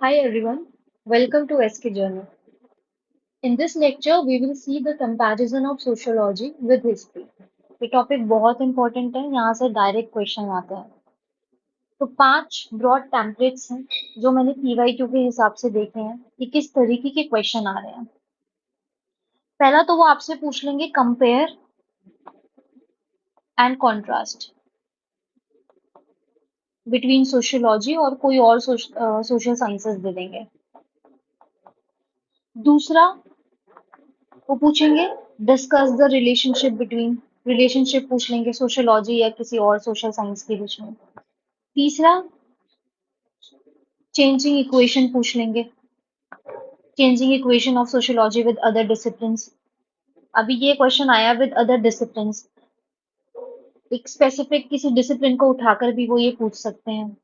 Hi everyone, welcome to SK Journey. In this lecture, we will see the comparison of sociology with history. ये topic बहुत important है, यहाँ से direct question आते हैं। तो 5 ब्रॉड टेम्पलेट्स हैं जो मैंने पीवाईक्यू के हिसाब से देखे हैं कि किस तरीके के क्वेश्चन आ रहे हैं। पहला तो वो आपसे पूछ लेंगे compare and contrast between sociology और कोई और सोशल साइंसेस दे देंगे। दूसरा वो पूछेंगे डिस्कस द रिलेशनशिप पूछ लेंगे सोशियोलॉजी या किसी और सोशल साइंस के बीच में। तीसरा चेंजिंग इक्वेशन पूछ लेंगे, changing equation of sociology with other disciplines. अभी ये क्वेश्चन आया विद अदर डिसिप्लिन्स, एक स्पेसिफिक किसी डिसिप्लिन को उठाकर भी वो ये पूछ सकते हैं,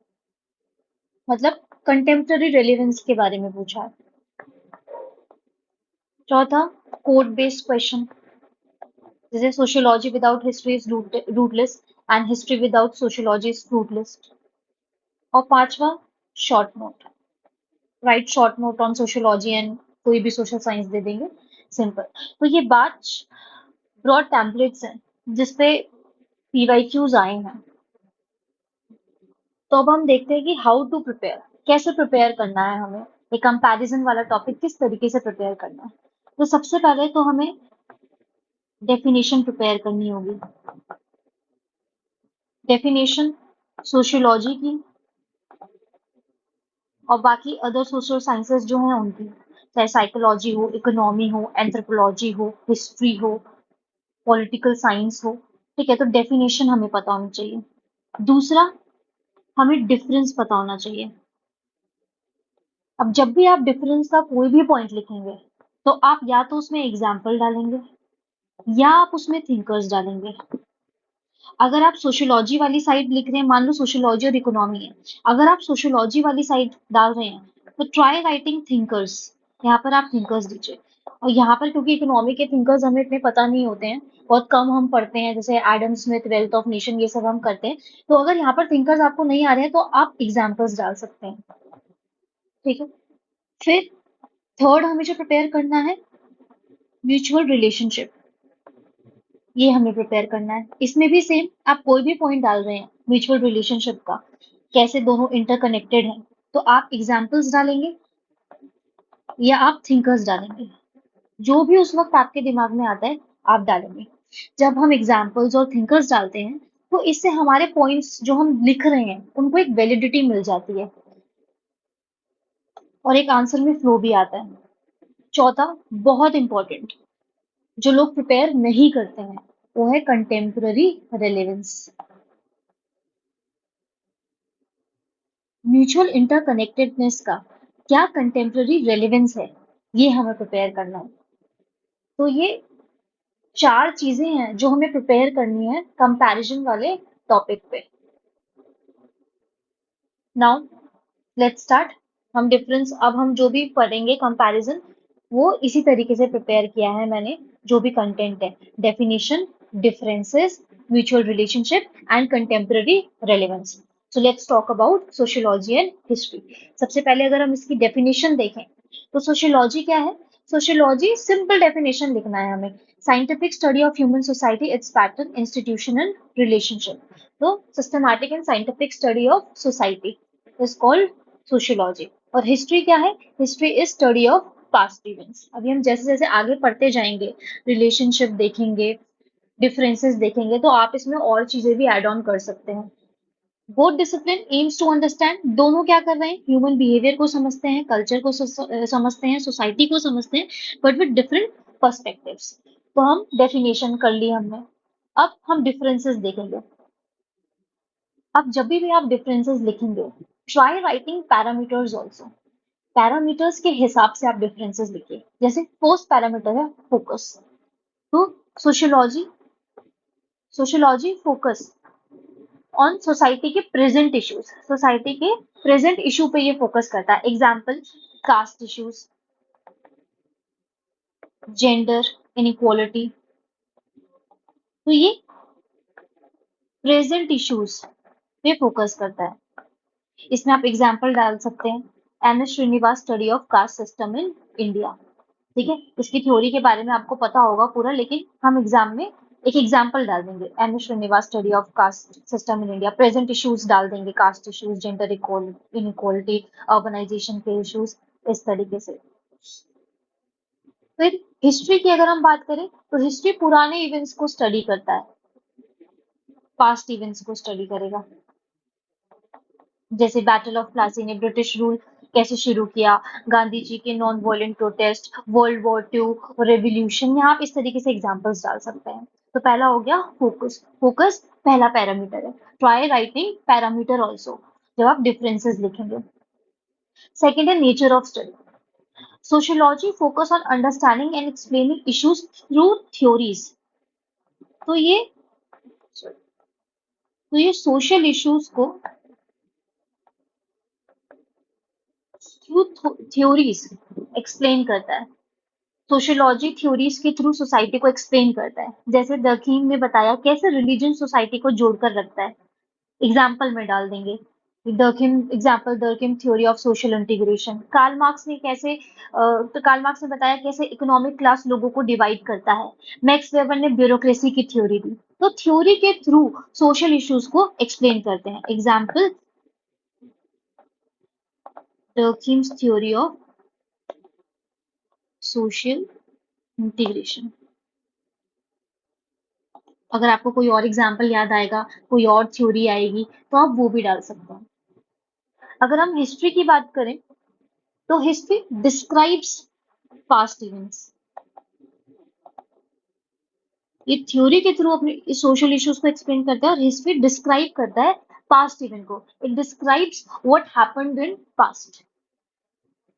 मतलब कंटेम्पररी रेलेवेंस के बारे में पूछा है। चौथा कोड बेस्ड क्वेश्चन, जैसे sociology without history is rootless and history without sociology is fruitless. और पांचवा short note, right short note on sociology and कोई भी सोशल साइंस दे देंगे, सिंपल। तो ये 5 ब्रॉड टेम्पलेट्स हैं जिसपे पीवाईक्यूज आए हैं। तो अब हम देखते हैं कि हाउ टू प्रिपेयर, कैसे प्रिपेयर करना है हमें, ये कंपैरिजन वाला टॉपिक किस तरीके से प्रिपेयर करना है। तो सबसे पहले तो हमें डेफिनेशन प्रिपेयर करनी होगी। डेफिनेशन सोशियोलॉजी की और बाकी अदर सोशल साइंसेस जो हैं उनकी, चाहे साइकोलॉजी हो, इकोनॉमी हो, एंथ्रोपोलॉजी हो, हिस्ट्री हो, पॉलिटिकल साइंस हो, ठीक है। तो डेफिनेशन हमें पता होनी चाहिए। दूसरा, हमें डिफरेंस पता होना चाहिए। अब जब भी आप डिफरेंस का कोई भी पॉइंट लिखेंगे तो आप या तो उसमें एग्जाम्पल डालेंगे या आप उसमें थिंकर्स डालेंगे। अगर आप सोशियोलॉजी वाली साइड लिख रहे हैं, मान लो सोशियोलॉजी और इकोनॉमी है, अगर आप सोशियोलॉजी वाली साइड डाल रहे हैं तो ट्राई राइटिंग थिंकर्स, यहाँ पर आप थिंकर्स दीजिए। और यहाँ पर क्योंकि इकोनॉमी के थिंकर्स हमें इतने पता नहीं होते हैं, बहुत कम हम पढ़ते हैं, जैसे Adam Smith, wealth of nation, ये सब हम करते हैं। तो अगर यहाँ पर थिंकर्स आपको नहीं आ रहे हैं तो आप एग्जाम्पल्स डाल सकते हैं, ठीक है। फिर थर्ड हमें जो प्रिपेयर करना है, म्यूचुअल रिलेशनशिप, ये हमें प्रिपेयर करना है। इसमें भी सेम, आप कोई भी पॉइंट डाल रहे हैं म्यूचुअल रिलेशनशिप का, कैसे दोनों इंटरकनेक्टेड हैं, तो आप एग्जाम्पल्स डालेंगे या आप थिंकर्स डालेंगे, जो भी उस वक्त आपके दिमाग में आता है आप डालेंगे। जब हम एग्जाम्पल्स और थिंकर्स डालते हैं तो इससे हमारे पॉइंट्स जो हम लिख रहे हैं उनको एक वैलिडिटी मिल जाती है और एक आंसर में फ्लो भी आता है। चौथा, बहुत इंपॉर्टेंट, जो लोग प्रिपेयर नहीं करते हैं, वो है कंटेम्पररी रेलेवेंस। म्यूचुअल इंटरकनेक्टेडनेस का क्या कंटेम्पररी रेलेवेंस है, ये हमें प्रिपेयर करना है। तो ये 4 चीजें हैं जो हमें प्रिपेयर करनी है कंपैरिजन वाले टॉपिक पे। Now let's start. हम डिफरेंस, अब हम जो भी पढ़ेंगे कंपैरिजन, वो इसी तरीके से प्रिपेयर किया है मैंने, जो भी कंटेंट है, definition, differences, mutual relationship and contemporary relevance. So let's talk about sociology and history. सबसे पहले अगर हम इसकी डेफिनेशन देखें तो सोशियोलॉजी क्या है। सोशियोलॉजी सिंपल डेफिनेशन लिखना है हमें, scientific study of human society, its pattern, institution and relationship. तो systematic and scientific study of society is called sociology। और हिस्ट्री क्या है, history is study of past events. अभी हम जैसे जैसे आगे पढ़ते जाएंगे, रिलेशनशिप देखेंगे, डिफरेंसेस देखेंगे, तो आप इसमें और चीजें भी ऐड ऑन कर सकते हैं। Both discipline aims to understand, दोनों क्या कर रहे हैं, ह्यूमन बिहेवियर को समझते हैं, कल्चर को समझते हैं, सोसाइटी को समझते हैं, बट विद डिफरेंट पर्सपेक्टिव्स। तो हम डेफिनेशन कर ली हमने, अब हम डिफरेंसेस देखेंगे। अब जब भी आप डिफरेंसेस लिखेंगे, try writing parameters also, parameters के हिसाब से आप डिफरेंसेस लिखिए। जैसे फर्स्ट पैरामीटर है फोकस, तो sociology sociology focus on society के प्रेजेंट इश्यूज, सोसाइटी के प्रेजेंट इशू पे ये फोकस करता है। Example, caste issues, gender inequality. तो ये प्रेजेंट इश्यूज पे फोकस करता है, इसमें आप एग्जाम्पल डाल सकते हैं। M S Srinivas study of caste system in India. ठीक है, इसकी थ्योरी के बारे में आपको पता होगा पूरा, लेकिन हम एग्जाम में एक एग्जाम्पल डाल देंगे, M S Srinivas study of caste system in India, present issues डाल देंगे, caste issues, gender inequality, urbanisation के इश्यूज, इस तरीके से। फिर हिस्ट्री की अगर हम बात करें तो हिस्ट्री पुराने इवेंट्स को स्टडी करता है, पास्ट इवेंट्स को स्टडी करेगा। जैसे बैटल ऑफ प्लासी ने ब्रिटिश रूल कैसे शुरू किया, गांधी जी के non violent protest, world war two, revolution, यहाँ आप इस तरीके से एग्जांपल्स डाल सकते हैं। तो पहला हो गया फोकस, फोकस पहला पैरामीटर है। ट्राई राइटिंग पैरामीटर ऑल्सो जब आप डिफरेंसेस लिखेंगे। सेकेंड है nature of study. Sociology focus on understanding and explaining issues through theories. तो ये सोशल इश्यूज को थ्रू थ्योरीज एक्सप्लेन करता है। सोशियोलॉजी थ्योरीज के थ्रू सोसाइटी को एक्सप्लेन करता है। जैसे दरकीम ने बताया कैसे रिलीजन सोसाइटी को जोड़कर रखता है, एग्जाम्पल में डाल देंगे। Durkheim example, Durkheim theory of social integration. Karl Marx ने कैसे तो कार्ल मार्क्स ने बताया कैसे इकोनॉमिक क्लास लोगों को डिवाइड करता है। मैक्स वेबर ने ब्यूरोक्रेसी की थ्योरी दी। तो थ्योरी के थ्रू सोशल इश्यूज को एक्सप्लेन करते हैं। Example, Durkheim's theory of social integration. अगर आपको कोई और एग्जाम्पल याद आएगा, कोई और थ्योरी आएगी, तो आप वो भी डाल सकते हैं। अगर हम हिस्ट्री की बात करें तो हिस्ट्री डिस्क्राइब्स पास्ट इवेंट्स। ये थ्योरी के थ्रू अपने सोशल इश्यूज को एक्सप्लेन करता है, और हिस्ट्री डिस्क्राइब करता है पास्ट इवेंट को। It describes what happened in past.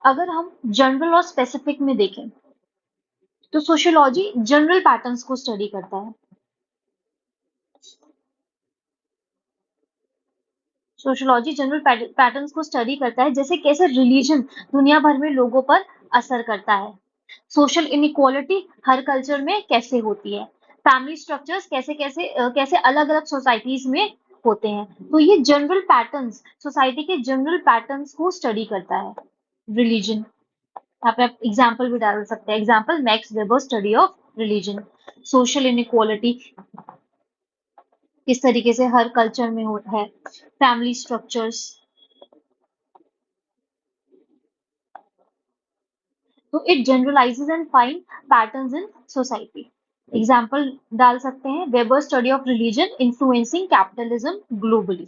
अगर हम जनरल और स्पेसिफिक में देखें तो सोशियोलॉजी जनरल पैटर्न्स को स्टडी करता है। सोशियोलॉजी जनरल पैटर्न्स को स्टडी करता है, जैसे कैसे रिलीजन दुनिया भर में लोगों पर असर करता है, सोशल इनइक्वालिटी हर कल्चर में कैसे होती है, फैमिली स्ट्रक्चर्स कैसे कैसे कैसे अलग अलग सोसाइटीज में होते हैं। तो ये जनरल पैटर्न्स, सोसाइटी के जनरल पैटर्न्स को स्टडी करता है रिलीजन। यहाँ पे आप एग्जाम्पल भी डाल सकते हैं। Example, Max Weber study of religion. Social inequality किस तरीके से हर कल्चर में है, फैमिली स्ट्रक्चर्स। तो it generalises and find patterns in society. Example डाल सकते हैं, Weber study of religion influencing capitalism globally.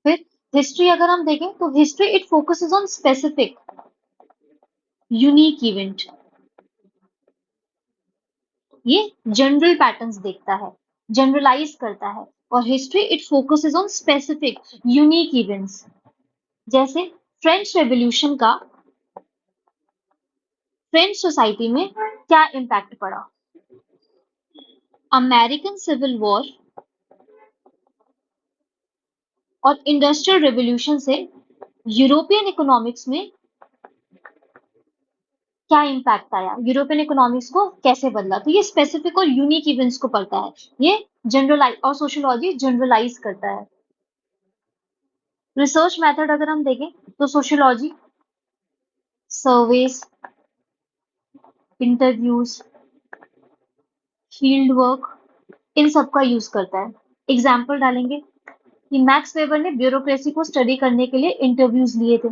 फिर हिस्ट्री अगर हम देखें तो history it focuses on specific unique event. ये जनरल पैटर्न्स देखता है, जनरलाइज करता है। और history it focuses on specific unique events. जैसे फ्रेंच रेवोल्यूशन का फ्रेंच सोसाइटी में क्या इम्पैक्ट पड़ा, अमेरिकन सिविल वॉर और इंडस्ट्रियल रेवोल्यूशन से यूरोपियन इकोनॉमिक्स में क्या इम्पैक्ट आया, यूरोपियन इकोनॉमिक्स को कैसे बदला। तो ये स्पेसिफिक और यूनिक इवेंट्स को पढ़ता है। ये जनरलाइज, और सोशियोलॉजी जनरलाइज करता है। रिसर्च मेथड अगर हम देखें तो sociology surveys, interviews, field work, इन सब का यूज करता है। एग्जाम्पल डालेंगे कि मैक्स वेबर ने ब्यूरोक्रेसी को स्टडी करने के लिए इंटरव्यूज लिए थे।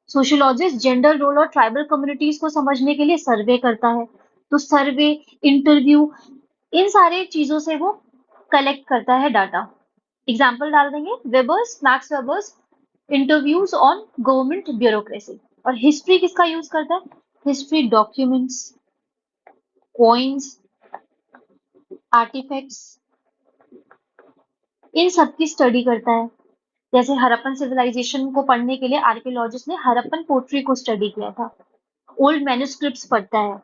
सोशियोलॉजिस्ट जेंडर रोल और ट्राइबल कम्युनिटीज को समझने के लिए सर्वे करता है। तो सर्वे, इंटरव्यू, इन सारे चीजों से वो कलेक्ट करता है डाटा। एग्जाम्पल डाल देंगे, max Weber's interviews on government bureaucracy. और हिस्ट्री किसका यूज करता है, हिस्ट्री डॉक्यूमेंट्स, कॉइन्स, आर्टिफैक्ट्स, इन सब की स्टडी करता है। जैसे हड़प्पन सिविलाइजेशन को पढ़ने के लिए आर्कियोलॉजिस्ट ने हड़प्पन पोट्री को स्टडी किया था। ओल्ड मैन्युस्क्रिप्ट्स पढ़ता है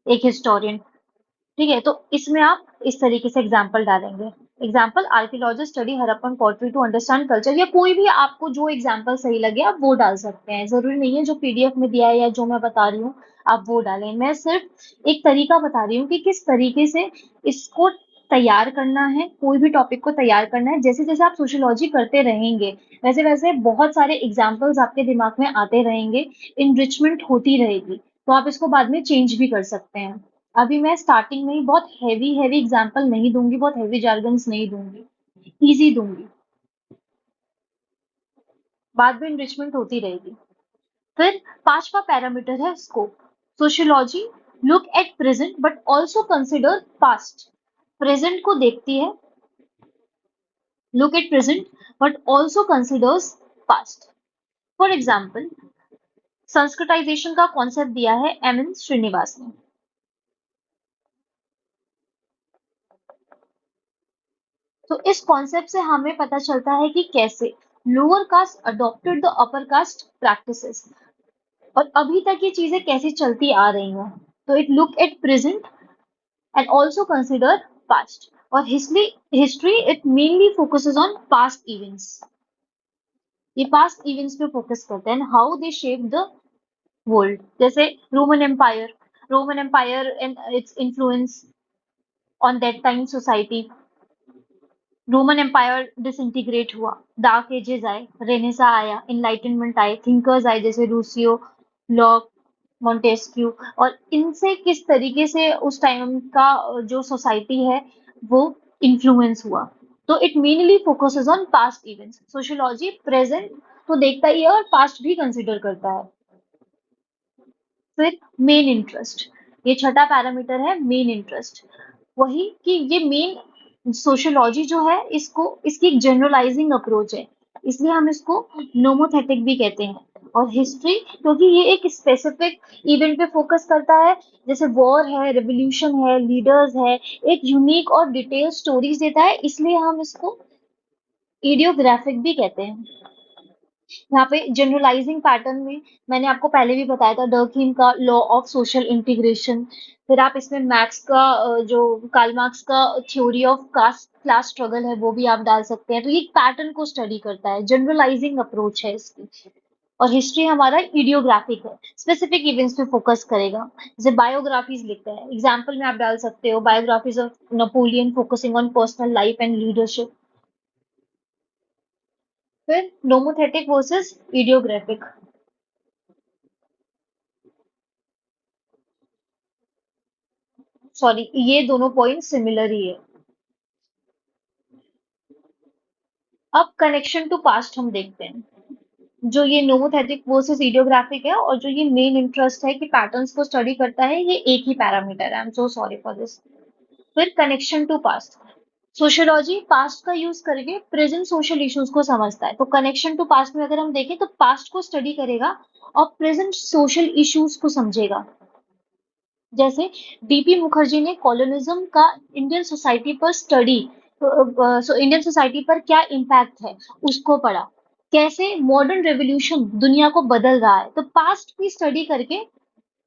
एक हिस्टोरियन। ठीक है, तो इसमें आप इस तरीके से एग्जाम्पल डालेंगे। Example, archaeologist study Harappan pottery to understand culture, या कोई भी आपको जो एग्जाम्पल सही लगे आप वो डाल सकते हैं। जरूरी नहीं है जो पीडीएफ में दिया है या जो मैं बता रही हूँ आप वो डालें। मैं सिर्फ एक तरीका बता रही हूँ कि किस तरीके से इसको तैयार करना है, कोई भी टॉपिक को तैयार करना है, जैसे जैसे आप सोशियोलॉजी करते रहेंगे वैसे वैसे बहुत सारे एग्जाम्पल्स आपके दिमाग में आते रहेंगे, इनरिचमेंट होती रहेगी, तो आप इसको बाद में चेंज भी कर सकते हैं। अभी मैं स्टार्टिंग में ही बहुत हैवी हैवी एग्जाम्पल नहीं दूंगी, बहुत हैवी जार्गन्स नहीं दूंगी, इजी दूंगी, बाद में इनरिचमेंट होती रहेगी। फिर पांचवा पैरामीटर है scope. Sociology look at present but also consider past. Present को देखती है, look at present but also considers past. For example, Sanskritisation का कॉन्सेप्ट दिया है एम एन श्रीनिवास ने। तो इस कॉन्सेप्ट से हमें पता चलता है कि कैसे lower caste adopted the upper caste practices, और अभी तक ये चीजें कैसे चलती आ रही हैं। तो it look at present and also consider past. और history history it mainly focuses on past events, ये पास्ट इवेंट्स पे फोकस करते हैं how they shape the world. जैसे Roman Empire and its influence on that time society. Roman Empire disintegrate हुआ, dark ages आए, Renaissance आया, enlightenment आए, thinkers आए जैसे रूसियो, लॉक, मोंटेस्क्यू, और इनसे किस तरीके से उस टाइम का जो सोसाइटी है वो इन्फ्लुएंस हुआ। तो it mainly focuses on past events. Sociology present तो देखता ही है और पास्ट भी कंसिडर करता है। फिर मेन इंटरेस्ट, ये छठा पैरामीटर है मेन इंटरेस्ट। वही कि ये मेन सोशियोलॉजी जो है इसको इसकी एक जनरलाइजिंग अप्रोच है, इसलिए हम इसको नोमोथेटिक भी कहते हैं। और हिस्ट्री क्योंकि ये एक स्पेसिफिक इवेंट पे फोकस करता है, जैसे वॉर है, रेवोल्यूशन है, लीडर्स है, एक यूनिक और डिटेल स्टोरीज देता है, इसलिए हम इसको इडियोग्राफिक भी कहते हैं। यहाँ पे जनरलाइजिंग पैटर्न में मैंने आपको पहले भी बताया था डर्कीम का लॉ ऑफ सोशल इंटीग्रेशन। फिर आप इसमें मैक्स का जो कार्ल मार्क्स का theory of caste class struggle है वो भी आप डाल सकते हैं। तो ये पैटर्न को स्टडी करता है, जनरलाइजिंग अप्रोच है इसकी। और हिस्ट्री हमारा इडियोग्राफिक है, स्पेसिफिक इवेंट्स पे फोकस करेगा। जैसे बायोग्राफीज लिखते हैं, एग्जाम्पल में आप डाल सकते हो biographies of Napoleon focusing on personal life and leadership. फिर नोमोथेटिक वर्सेस इडियोग्राफिक। सॉरी, ये दोनों पॉइंट सिमिलर ही है। अब कनेक्शन टू पास्ट हम देखते हैं। जो ये नोमोथेटिक वर्सेस इडियोग्राफिक है और जो ये मेन इंटरेस्ट है कि पैटर्न्स को स्टडी करता है, ये एक ही पैरामीटर है। I am so sorry for this. फिर connection to past, sociology past का यूज करके प्रेजेंट सोशल इश्यूज को समझता है। तो कनेक्शन टू पास्ट में अगर हम देखें तो पास्ट को स्टडी करेगा और प्रेजेंट सोशल इश्यूज को समझेगा। जैसे डीपी मुखर्जी ने कॉलोनिज्म का इंडियन सोसाइटी पर स्टडी, इंडियन सोसाइटी पर क्या इम्पैक्ट है उसको पढ़ा, कैसे मॉडर्न रेवोल्यूशन दुनिया को बदल रहा है। तो पास्ट की स्टडी करके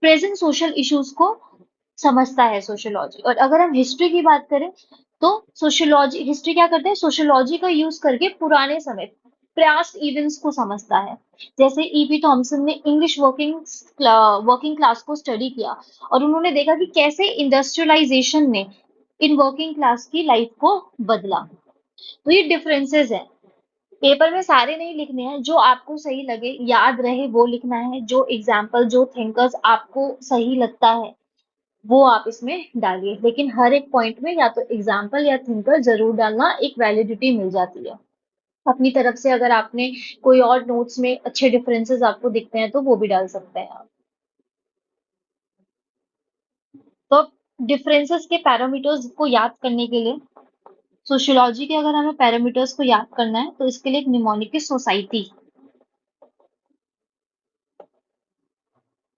प्रेजेंट सोशल इश्यूज को समझता है सोशियोलॉजी। और अगर हम हिस्ट्री की बात करें तो सोशियोलॉजी हिस्ट्री क्या करते हैं, सोशियोलॉजी का यूज करके पुराने समय पास्ट इवेंट्स को समझता है। जैसे ईपी थॉमसन ने इंग्लिश वर्किंग क्लास को स्टडी किया और उन्होंने देखा कि कैसे इंडस्ट्रियलाइजेशन ने इन वर्किंग क्लास की लाइफ को बदला। तो ये डिफरेंसेस हैं। पेपर में सारे नहीं लिखने हैं, जो आपको सही लगे याद रहे वो लिखना है। जो एग्जाम्पल जो थिंकर्स आपको सही लगता है वो आप इसमें डालिए, लेकिन हर एक पॉइंट में या तो एग्जाम्पल या थिंकर जरूर डालना, एक वैलिडिटी मिल जाती है। अपनी तरफ से अगर आपने कोई और नोट्स में अच्छे डिफरेंसेस आपको दिखते हैं तो वो भी डाल सकते हैं आप। तो डिफरेंसेस के पैरामीटर्स को याद करने के लिए, सोशियोलॉजी के अगर हमें पैरामीटर्स को याद करना है तो इसके लिए एक निमोनिक सोसाइटी,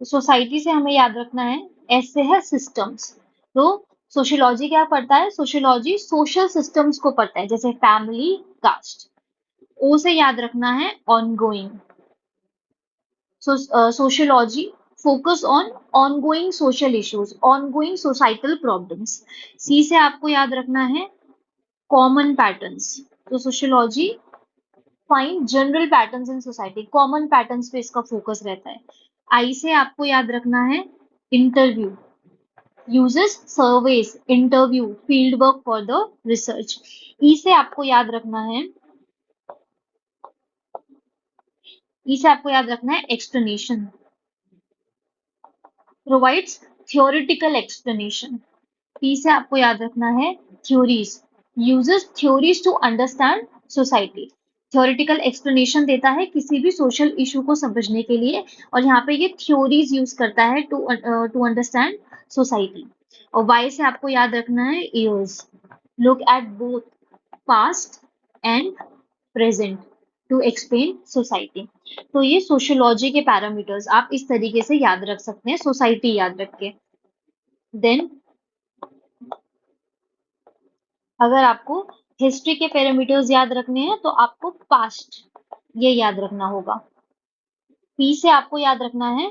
तो सोसाइटी से हमें याद रखना है, एस से है सिस्टम्स। तो सोशियोलॉजी क्या पढ़ता है, सोशियोलॉजी सोशल सिस्टम्स को पढ़ता है, जैसे फैमिली, कास्ट। ओ से याद रखना है ongoing, sociology focus on ongoing social issues, ongoing societal problems. C से आपको याद रखना है कॉमन पैटर्न्स, तो sociology find general patterns in society, common patterns पे इसका फोकस रहता है। आई से आपको याद रखना है interview, uses surveys, interview, field work for the research. ई से आपको याद रखना है, ई से आपको याद रखना है explanation, provides theoretical explanation. T से आपको याद रखना है theories, uses theories to understand society. Theoretical explanation देता है किसी भी सोशल इशू को समझने के लिए, और यहाँ पे ये थ्योरीज यूज करता है टू अंडरस्टैंड सोसाइटी. और वाई से आपको याद रखना है years, look at both past and present to explain society. तो ये सोशियोलॉजी के पैरामीटर्स आप इस तरीके से याद रख सकते हैं, सोसाइटी याद रख के. देन अगर आपको हिस्ट्री के पैरामीटर्स याद रखने हैं तो आपको पास्ट ये याद रखना होगा. पी से आपको याद रखना है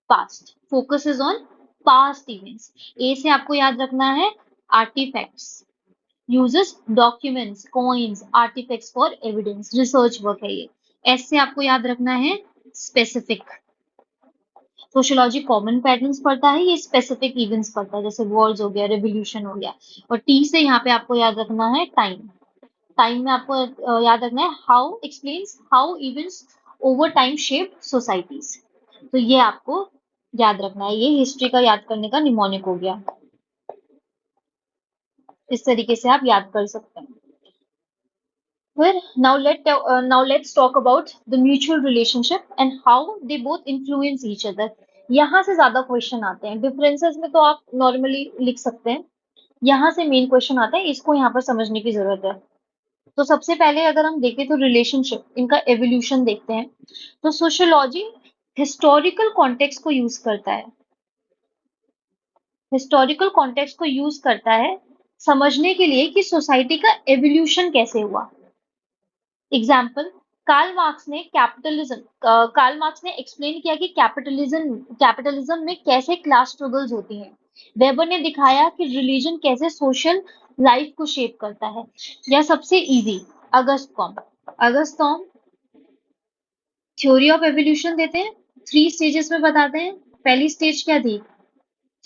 past, focus is on past events. A से आपको याद रखना है artefacts, uses documents, coins, artefacts for evidence, research work है ये. एस से आपको याद रखना है स्पेसिफिक, सोशियोलॉजी कॉमन पैटर्न्स पढ़ता है, ये स्पेसिफिक इवेंट्स पढ़ता है, जैसे वॉर्स हो गया, रेवोल्यूशन हो गया. और टी से यहाँ पे आपको याद रखना है टाइम. टाइम में आपको याद रखना है how explains how events over time shape societies. तो ये आपको याद रखना है. ये हिस्ट्री का याद करने का निमोनिक हो गया. इस तरीके से आप याद कर सकते हैं. फिर now let's talk about the mutual relationship and how they both influence each other. यहाँ से ज्यादा क्वेश्चन आते हैं. डिफरेंसेस में तो आप नॉर्मली लिख सकते हैं, यहाँ से मेन क्वेश्चन आता है, इसको यहाँ पर समझने की जरूरत है. तो सबसे पहले अगर हम देखें तो रिलेशनशिप, इनका एवोल्यूशन देखते हैं. तो सोशियोलॉजी हिस्टोरिकल कॉन्टेक्स्ट को यूज करता है, हिस्टोरिकल कॉन्टेक्स्ट को यूज करता है समझने के लिए कि सोसाइटी का एवोल्यूशन कैसे हुआ. एग्जाम्पल, कार्ल मार्क्स ने एक्सप्लेन किया कि कैपिटलिज्म में कैसे क्लास स्ट्रगल्स होती हैं. वेबर ने दिखाया कि रिलीजन कैसे सोशल लाइफ को शेप करता है. या सबसे easy, August com theory of evolution देते हैं, 3 स्टेजेस में बताते हैं. पहली स्टेज क्या थी?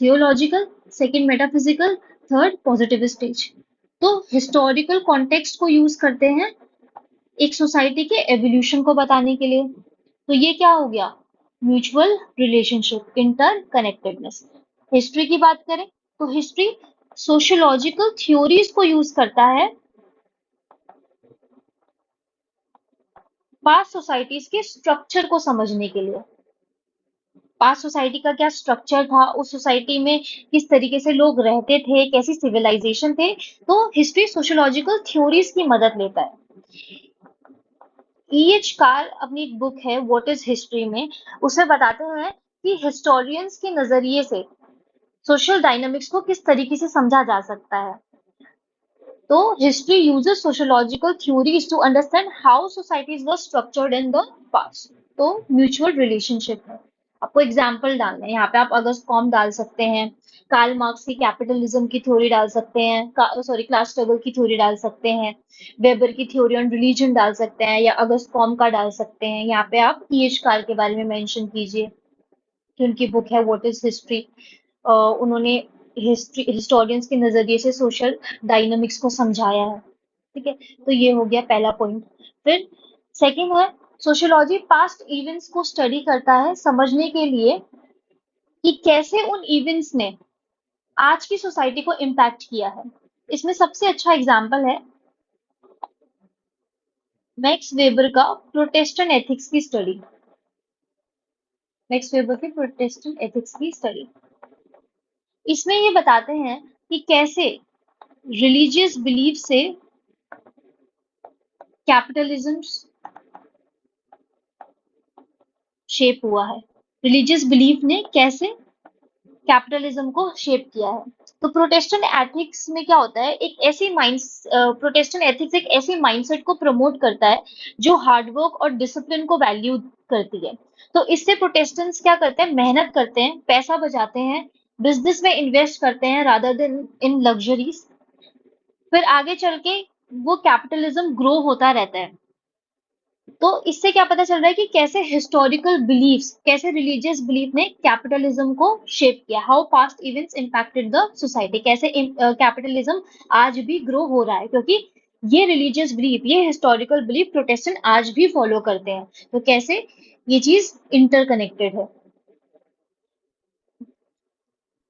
Theological, second metaphysical, third positive stage. तो हिस्टोरिकल कॉन्टेक्स्ट को यूज करते हैं एक सोसाइटी के एवोल्यूशन को बताने के लिए. तो ये क्या हो गया? Mutual relationship, inter connectedness. History की बात करें तो हिस्ट्री सोशियोलॉजिकल थ्योरीज को यूज करता है पास्ट सोसाइटीज के स्ट्रक्चर को समझने के लिए. पास्ट सोसाइटी का क्या स्ट्रक्चर था, उस सोसाइटी में किस तरीके से लोग रहते थे, कैसी सिविलाइजेशन थे. तो हिस्ट्री सोशियोलॉजिकल थ्योरीज की मदद लेता है. E.H. कार्ल अपनी एक बुक है व्हाट इज हिस्ट्री में उसमें बताते हैं कि हिस्टोरियंस के नजरिए से सोशल डायनामिक्स को किस तरीके से समझा जा सकता है. तो history uses sociological theories to understand how societies were structured in the past. तो म्यूचुअल रिलेशनशिप है. आपको एग्जाम्पल डालना है, यहाँ पे आप अगस्त कॉम डाल सकते हैं, कार्ल मार्क्स की कैपिटलिज्म की थ्योरी डाल सकते हैं, क्लास स्ट्रगल की थ्योरी डाल सकते हैं, वेबर की थ्योरी ऑन रिलीजन डाल सकते हैं, या अगस्त कॉम का डाल सकते हैं. यहाँ पे आप E.H. कार्ल के बारे में मेंशन कीजिए कि उनकी बुक है व्हाट इज हिस्ट्री. उन्होंने हिस्टोरियंस के नजरिए से सोशल डायनामिक्स को समझाया है. ठीक है, तो ये हो गया पहला पॉइंट. फिर सेकंड है, सोशियोलॉजी पास्ट इवेंट्स को स्टडी करता है समझने के लिए कि कैसे उन इवेंट्स ने आज की सोसाइटी को इम्पैक्ट किया है. इसमें सबसे अच्छा एग्जाम्पल है मैक्स वेबर का प्रोटेस्टेंट एथिक्स की स्टडी. मैक्स वेबर की प्रोटेस्टेंट एथिक्स की स्टडी, इसमें ये बताते हैं कि कैसे रिलीजियस बिलीफ से कैपिटलिज्म शेप हुआ है. रिलीजियस बिलीफ ने कैसे कैपिटलिज्म को शेप किया है. तो प्रोटेस्टेंट एथिक्स में क्या होता है, प्रोटेस्टेंट एथिक्स एक ऐसी माइंडसेट को प्रमोट करता है जो हार्डवर्क और डिसिप्लिन को वैल्यू करती है. तो इससे प्रोटेस्टेंट्स क्या करते हैं, मेहनत करते हैं, पैसा बचाते हैं, बिजनेस में इन्वेस्ट करते हैं रादर देन इन लग्जरीज. फिर आगे चल के वो कैपिटलिज्म ग्रो होता रहता है. तो इससे क्या पता चल रहा है कि कैसे हिस्टोरिकल बिलीफ्स, कैसे रिलीजियस बिलीफ ने कैपिटलिज्म को शेप किया, how past events impacted the society, कैसे कैपिटलिज्म आज भी ग्रो हो रहा है, क्योंकि ये रिलीजियस बिलीफ, ये हिस्टोरिकल बिलीफ प्रोटेस्टेंट आज भी फॉलो करते हैं। तो कैसे ये चीज इंटरकनेक्टेड है।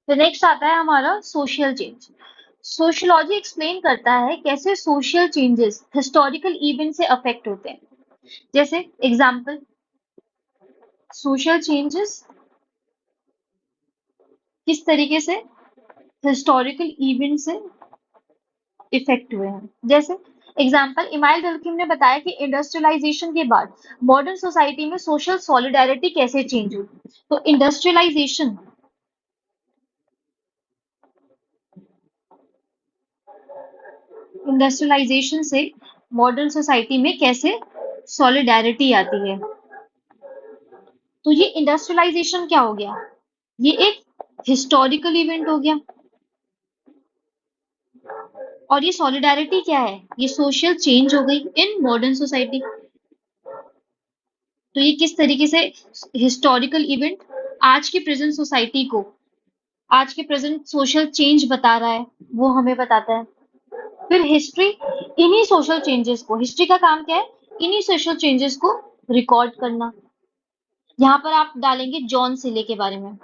तो नेक्स्ट आता है हमारा सोशल चेंज। सोशियोलॉजी एक्सप्लेन करता है कैसे सोशल चेंजेस हिस्टोरिकल इवेंट से अफेक्ट होते हैं। जैसे एग्जाम्पल, सोशल चेंजेस किस तरीके से हिस्टोरिकल इवेंट से इफेक्ट हुए हैं। जैसे एग्जाम्पल, इमाइल डल्किन ने बताया कि इंडस्ट्रियलाइजेशन के बाद मॉडर्न सोसाइटी में सोशल सॉलिडारिटी कैसे चेंज हुई। तो इंडस्ट्रियलाइजेशन से मॉडर्न सोसाइटी में कैसे सॉलिडारिटी आती है। तो ये इंडस्ट्रियलाइजेशन क्या हो गया, ये एक हिस्टोरिकल इवेंट हो गया। और ये सॉलिडारिटी क्या है, ये सोशल चेंज हो गई इन मॉडर्न सोसाइटी। तो ये किस तरीके से हिस्टोरिकल इवेंट आज की प्रेजेंट सोसाइटी को, आज के प्रेजेंट सोशल चेंज बता रहा है, वो हमें बताता है। फिर हिस्ट्री इन्हीं सोशल चेंजेस को, हिस्ट्री का काम क्या है, इन्हीं सोशल चेंजेस को रिकॉर्ड करना। यहाँ पर आप डालेंगे जॉन सिले के बारे में।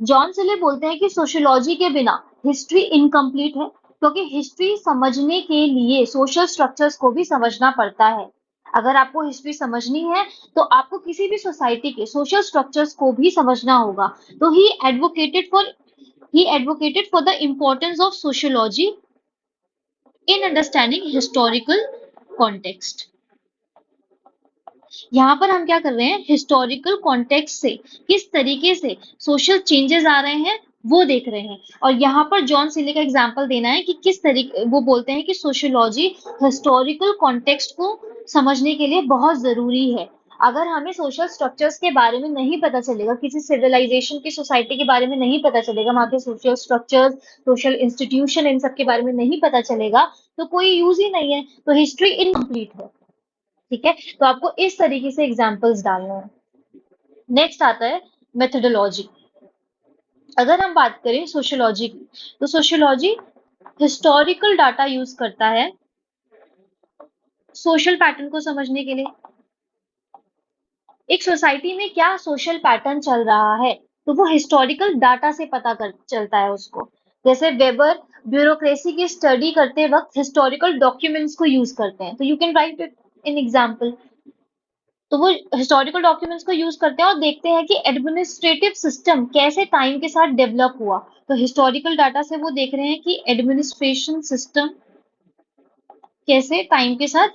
जॉन सिले बोलते हैं कि सोशियोलॉजी के बिना हिस्ट्री इनकम्प्लीट है, क्योंकि हिस्ट्री समझने के लिए सोशल स्ट्रक्चर्स को भी समझना पड़ता है। अगर आपको हिस्ट्री समझनी है तो आपको किसी भी सोसाइटी के सोशल स्ट्रक्चर्स को भी समझना होगा। तो ही advocated for the importance of sociology in understanding historical context. यहाँ पर हम क्या कर रहे हैं, हिस्टोरिकल कॉन्टेक्स्ट से किस तरीके से सोशल चेंजेस आ रहे हैं वो देख रहे हैं। और यहाँ पर जॉन सिले का एग्जाम्पल देना है कि किस तरीके, वो बोलते हैं कि सोशियोलॉजी हिस्टोरिकल कॉन्टेक्स्ट को समझने के लिए बहुत जरूरी है। अगर हमें सोशल स्ट्रक्चर्स के बारे में नहीं पता चलेगा, किसी सिविलाइजेशन की सोसाइटी के बारे में नहीं पता चलेगा, वहाँ के सोशल स्ट्रक्चर्स, सोशल इंस्टीट्यूशन, इन सब के बारे में नहीं पता चलेगा, तो कोई यूज ही नहीं है, तो हिस्ट्री इनकम्प्लीट है। ठीक है, तो आपको इस तरीके से एग्जाम्पल्स डालने हैं। नेक्स्ट आता है मेथोडोलॉजी। अगर हम बात करें सोशियोलॉजी की, तो सोशियोलॉजी हिस्टोरिकल डाटा यूज करता है सोशल पैटर्न को समझने के लिए। एक सोसाइटी में क्या सोशल पैटर्न चल रहा है, तो वो हिस्टोरिकल डाटा से पता कर चलता है उसको। जैसे वेबर ब्यूरोक्रेसी की स्टडी करते वक्त हिस्टोरिकल डॉक्यूमेंट्स को यूज करते हैं, तो you can write it in example. तो वो हिस्टोरिकल डॉक्यूमेंट्स को यूज करते हैं और देखते हैं कि एडमिनिस्ट्रेटिव सिस्टम कैसे टाइम के साथ डेवलप हुआ। तो हिस्टोरिकल डाटा से वो देख रहे हैं कि एडमिनिस्ट्रेशन सिस्टम कैसे टाइम के साथ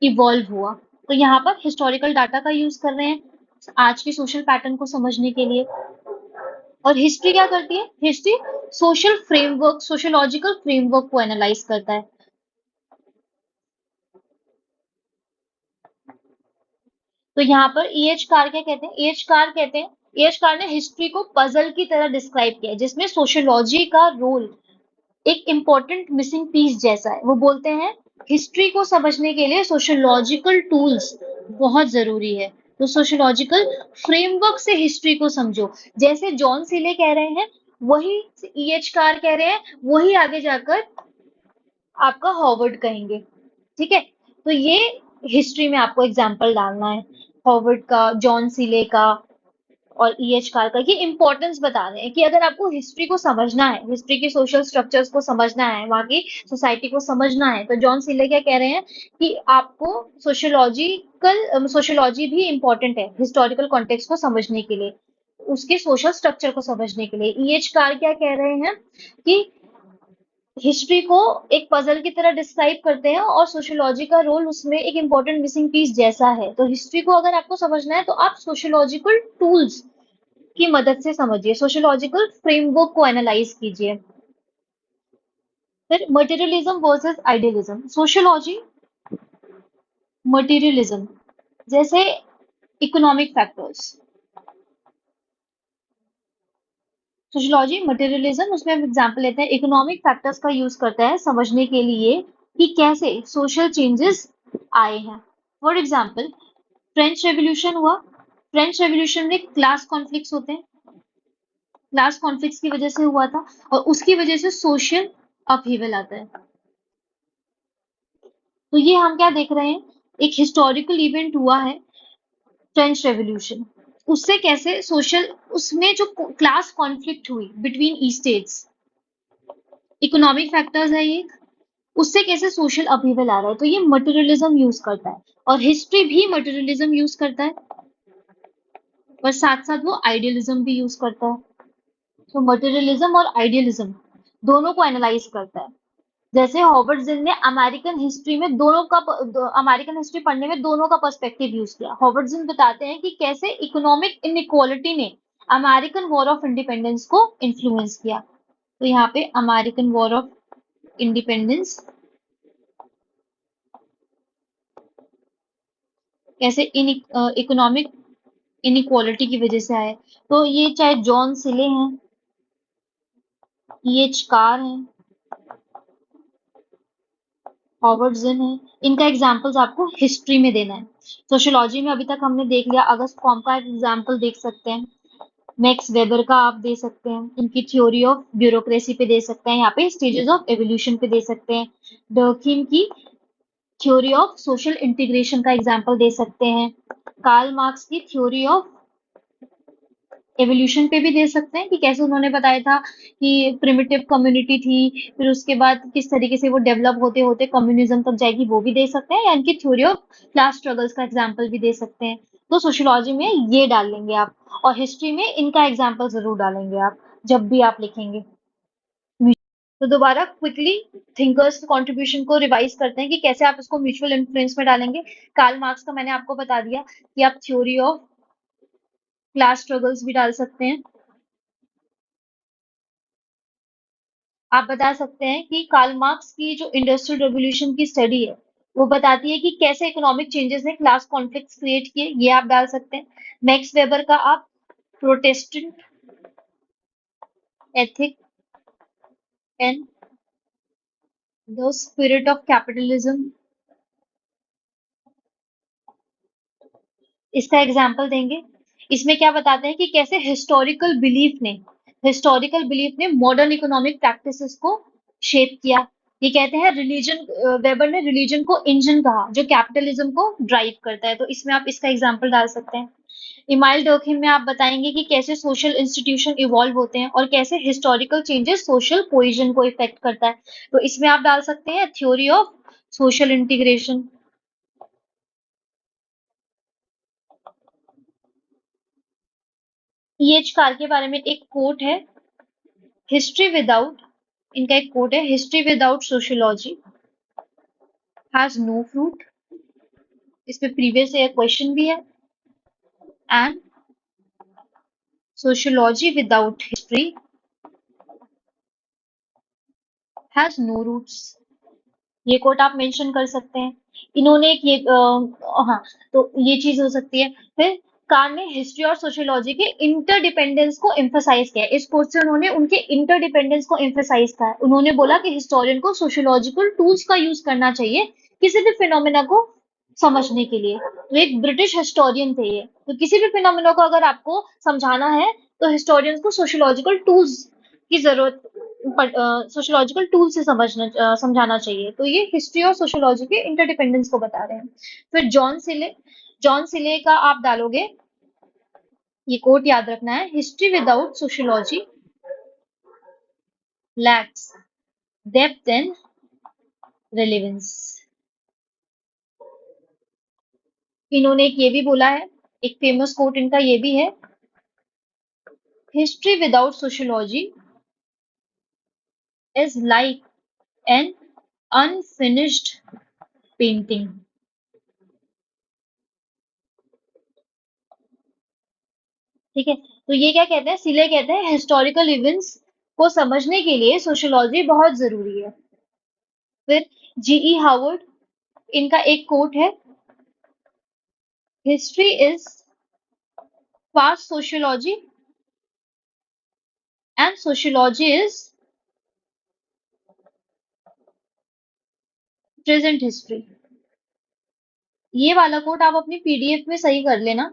इवॉल्व हुआ। तो यहाँ पर हिस्टोरिकल डाटा का यूज कर रहे हैं आज के सोशल पैटर्न को समझने के लिए। और हिस्ट्री क्या करती है, history social framework, sociological framework को एनालाइज करता है। तो यहाँ पर ई.एच. कार क्या कहते हैं, ई.एच. कार ने हिस्ट्री को पजल की तरह डिस्क्राइब किया है, जिसमें सोशियोलॉजी का रोल एक इम्पोर्टेंट मिसिंग पीस जैसा है। वो बोलते हैं हिस्ट्री को समझने के लिए सोशियोलॉजिकल टूल्स बहुत जरूरी है। तो सोशियोलॉजिकल फ्रेमवर्क से हिस्ट्री को समझो, जैसे जॉन सीले कह रहे हैं वही ई.एच. कार कह रहे हैं, वही आगे जाकर आपका हॉवर्ड कहेंगे। ठीक है, तो ये हिस्ट्री में आपको एग्जाम्पल डालना है, हॉवर्ड का, जॉन सीले का और ई.एच. कार का। ये इंपॉर्टेंस बता रहे हैं कि अगर आपको हिस्ट्री को समझना है, हिस्ट्री के सोशल स्ट्रक्चर्स को समझना है, वहाँ की सोसाइटी को समझना है, तो जॉन सीले क्या कह रहे हैं कि आपको सोशियोलॉजी भी इंपॉर्टेंट है हिस्टोरिकल कॉन्टेक्स्ट को समझने के लिए, उसके सोशल स्ट्रक्चर को समझने के लिए। ई.एच. कार क्या कह रहे हैं कि हिस्ट्री को एक पजल की तरह डिस्क्राइब करते हैं और सोशियोलॉजी का रोल उसमें एक इम्पोर्टेंट मिसिंग पीस जैसा है। तो हिस्ट्री को अगर आपको समझना है तो आप सोशियोलॉजिकल टूल्स की मदद से समझिए, सोशियोलॉजिकल फ्रेमवर्क को एनालाइज कीजिए। फिर materialism versus idealism. Sociology materialism, जैसे इकोनॉमिक फैक्टर्स, सोशियोलॉजी मटेरियलिज्म, उसमें हम एग्जांपल लेते हैं, इकोनॉमिक फैक्टर्स का यूज करता है समझने के लिए कि कैसे सोशल चेंजेस आए हैं। फॉर एग्जाम्पल, फ्रेंच रेवोल्यूशन हुआ। फ्रेंच रेवोल्यूशन में क्लास कॉन्फ्लिक्ट्स होते हैं, क्लास कॉन्फ्लिक्ट्स की वजह से हुआ था, और उसकी वजह से सोशल अपहीवल आता है। तो ये हम क्या देख रहे हैं, एक हिस्टोरिकल इवेंट हुआ है, फ्रेंच रेवोल्यूशन। उससे कैसे सोशल, उसमें जो क्लास कॉन्फ्लिक्ट हुई बिटवीन ई स्टेट्स, इकोनॉमिक फैक्टर्स है ये, उससे कैसे सोशल अपहीवल आ रहा है, तो ये मटेरियलिज्म यूज करता है। और हिस्ट्री भी मटेरियलिज्म यूज करता है, और साथ साथ वो आइडियलिज्म भी यूज करता है। तो मटेरियलिज्म और आइडियलिज्म दोनों को एनालाइज करता है। जैसे हॉवर्ड जिन ने अमेरिकन हिस्ट्री में दोनों का, अमेरिकन हिस्ट्री पढ़ने में दोनों का पर्सपेक्टिव यूज किया। हॉवर्ड जिन बताते हैं कि कैसे इकोनॉमिक इनइक्वालिटी ने अमेरिकन वॉर ऑफ इंडिपेंडेंस को इन्फ्लुएंस किया। तो यहाँ पे अमेरिकन वॉर ऑफ इंडिपेंडेंस कैसे इन इकोनॉमिक इनइक्वालिटी की वजह से आए। तो ये चाहे जॉन सिले हैं, एच कार हैं, हॉवर्ड जिन है, इनका एग्जाम्पल्स आपको हिस्ट्री में देना है। सोशियोलॉजी में अभी तक हमने देख लिया, अगस्त कॉम का एग्जाम्पल देख सकते हैं, मैक्स वेबर का आप दे सकते हैं, इनकी थ्योरी ऑफ ब्यूरोक्रेसी पे दे सकते हैं, यहाँ पे स्टेजेस ऑफ एवोल्यूशन पे दे सकते हैं, डर्किम की थ्योरी ऑफ सोशल इंटीग्रेशन का एग्जाम्पल दे सकते हैं, कार्ल मार्क्स की थ्योरी ऑफ एवोल्यूशन पे भी दे सकते हैं कि कैसे उन्होंने बताया था कि प्रिमिटिव कम्युनिटी थी, फिर उसके बाद किस तरीके से वो डेवलप होते होते कम्युनिज्म तक जाएगी, वो भी दे सकते हैं, या इनकी थ्योरी ऑफ क्लास स्ट्रगल्स का एग्जाम्पल भी दे सकते हैं। तो सोशियोलॉजी में ये डाल लेंगे आप, और हिस्ट्री में इनका एग्जाम्पल जरूर डालेंगे आप जब भी आप लिखेंगे। तो दोबारा क्विकली थिंकर्स कंट्रीब्यूशन को रिवाइज करते हैं कि कैसे आप इसको म्यूचुअल इन्फ्लुएंस में डालेंगे। कार्ल मार्क्स का मैंने आपको बता दिया कि आप थ्योरी ऑफ क्लास स्ट्रगल्स भी डाल सकते हैं। आप बता सकते हैं कि कार्ल मार्क्स की जो इंडस्ट्रियल रेवोल्यूशन की स्टडी है, वो बताती है कि कैसे इकोनॉमिक चेंजेस ने क्लास कॉन्फ्लिक्ट्स क्रिएट किए, ये आप डाल सकते हैं। मैक्स वेबर का आप Protestant ethic and the spirit of capitalism, इसका एग्जाम्पल देंगे। इसमें क्या बताते हैं कि कैसे हिस्टोरिकल बिलीफ ने मॉडर्न इकोनॉमिक प्रैक्टिसेस को शेप किया। ये कहते हैं रिलीजन, वेबर ने रिलीजन को इंजन कहा जो कैपिटलिज्म को ड्राइव करता है, तो इसमें आप इसका एग्जाम्पल डाल सकते हैं। इमाइल डर्कहिम में आप बताएंगे कि कैसे सोशल इंस्टीट्यूशन इवॉल्व होते हैं और कैसे हिस्टोरिकल चेंजेस सोशल कोहेजन को इफेक्ट करता है, तो इसमें आप डाल सकते हैं theory of social integration. EH car के बारे में एक कोट है, हिस्ट्री विदाउट, इनका एक कोट है, history without sociology has no fruit. इस पे प्रीवियस ईयर क्वेश्चन भी है। And sociology without history has no roots. ये कोट आप मेंशन कर सकते हैं। इन्होंने एक ये हाँ, तो ये चीज हो सकती है। फिर कार ने हिस्ट्री और सोशियोलॉजी के इंटरडिपेंडेंस को एम्फसाइज किया है। इस कोट से उन्होंने उनके इंटरडिपेंडेंस को एम्फसाइज किया है। उन्होंने बोला कि हिस्टोरियन को सोशियोलॉजिकल टूल्स का यूज करना चाहिए किसी भी फिनोमेना को समझने के लिए। तो एक ब्रिटिश हिस्टोरियन थे ये, तो किसी भी फिनोमेना को अगर आपको समझाना है तो हिस्टोरियंस को सोशियोलॉजिकल टूल्स की जरूरत, सोशियोलॉजिकल टूल से समझाना चाहिए। तो ये हिस्ट्री और सोशियोलॉजी के इंटरडिपेंडेंस को बता रहे हैं। फिर जॉन सिले का आप डालोगे, ये कोट याद रखना है, history without sociology lakhs depth and relevance. इन्होंने एक ये भी बोला है, एक फेमस कोट इनका ये भी है, history without sociology is like an unfinished painting. ठीक है, तो ये क्या कहते हैं, सिले कहते हैं हिस्टोरिकल इवेंट्स को समझने के लिए सोशियोलॉजी बहुत जरूरी है। फिर जीई हावर्ड, इनका एक कोट है, history is past sociology and sociology is present history. ये वाला कोट आप अपनी पीडीएफ में सही कर लेना।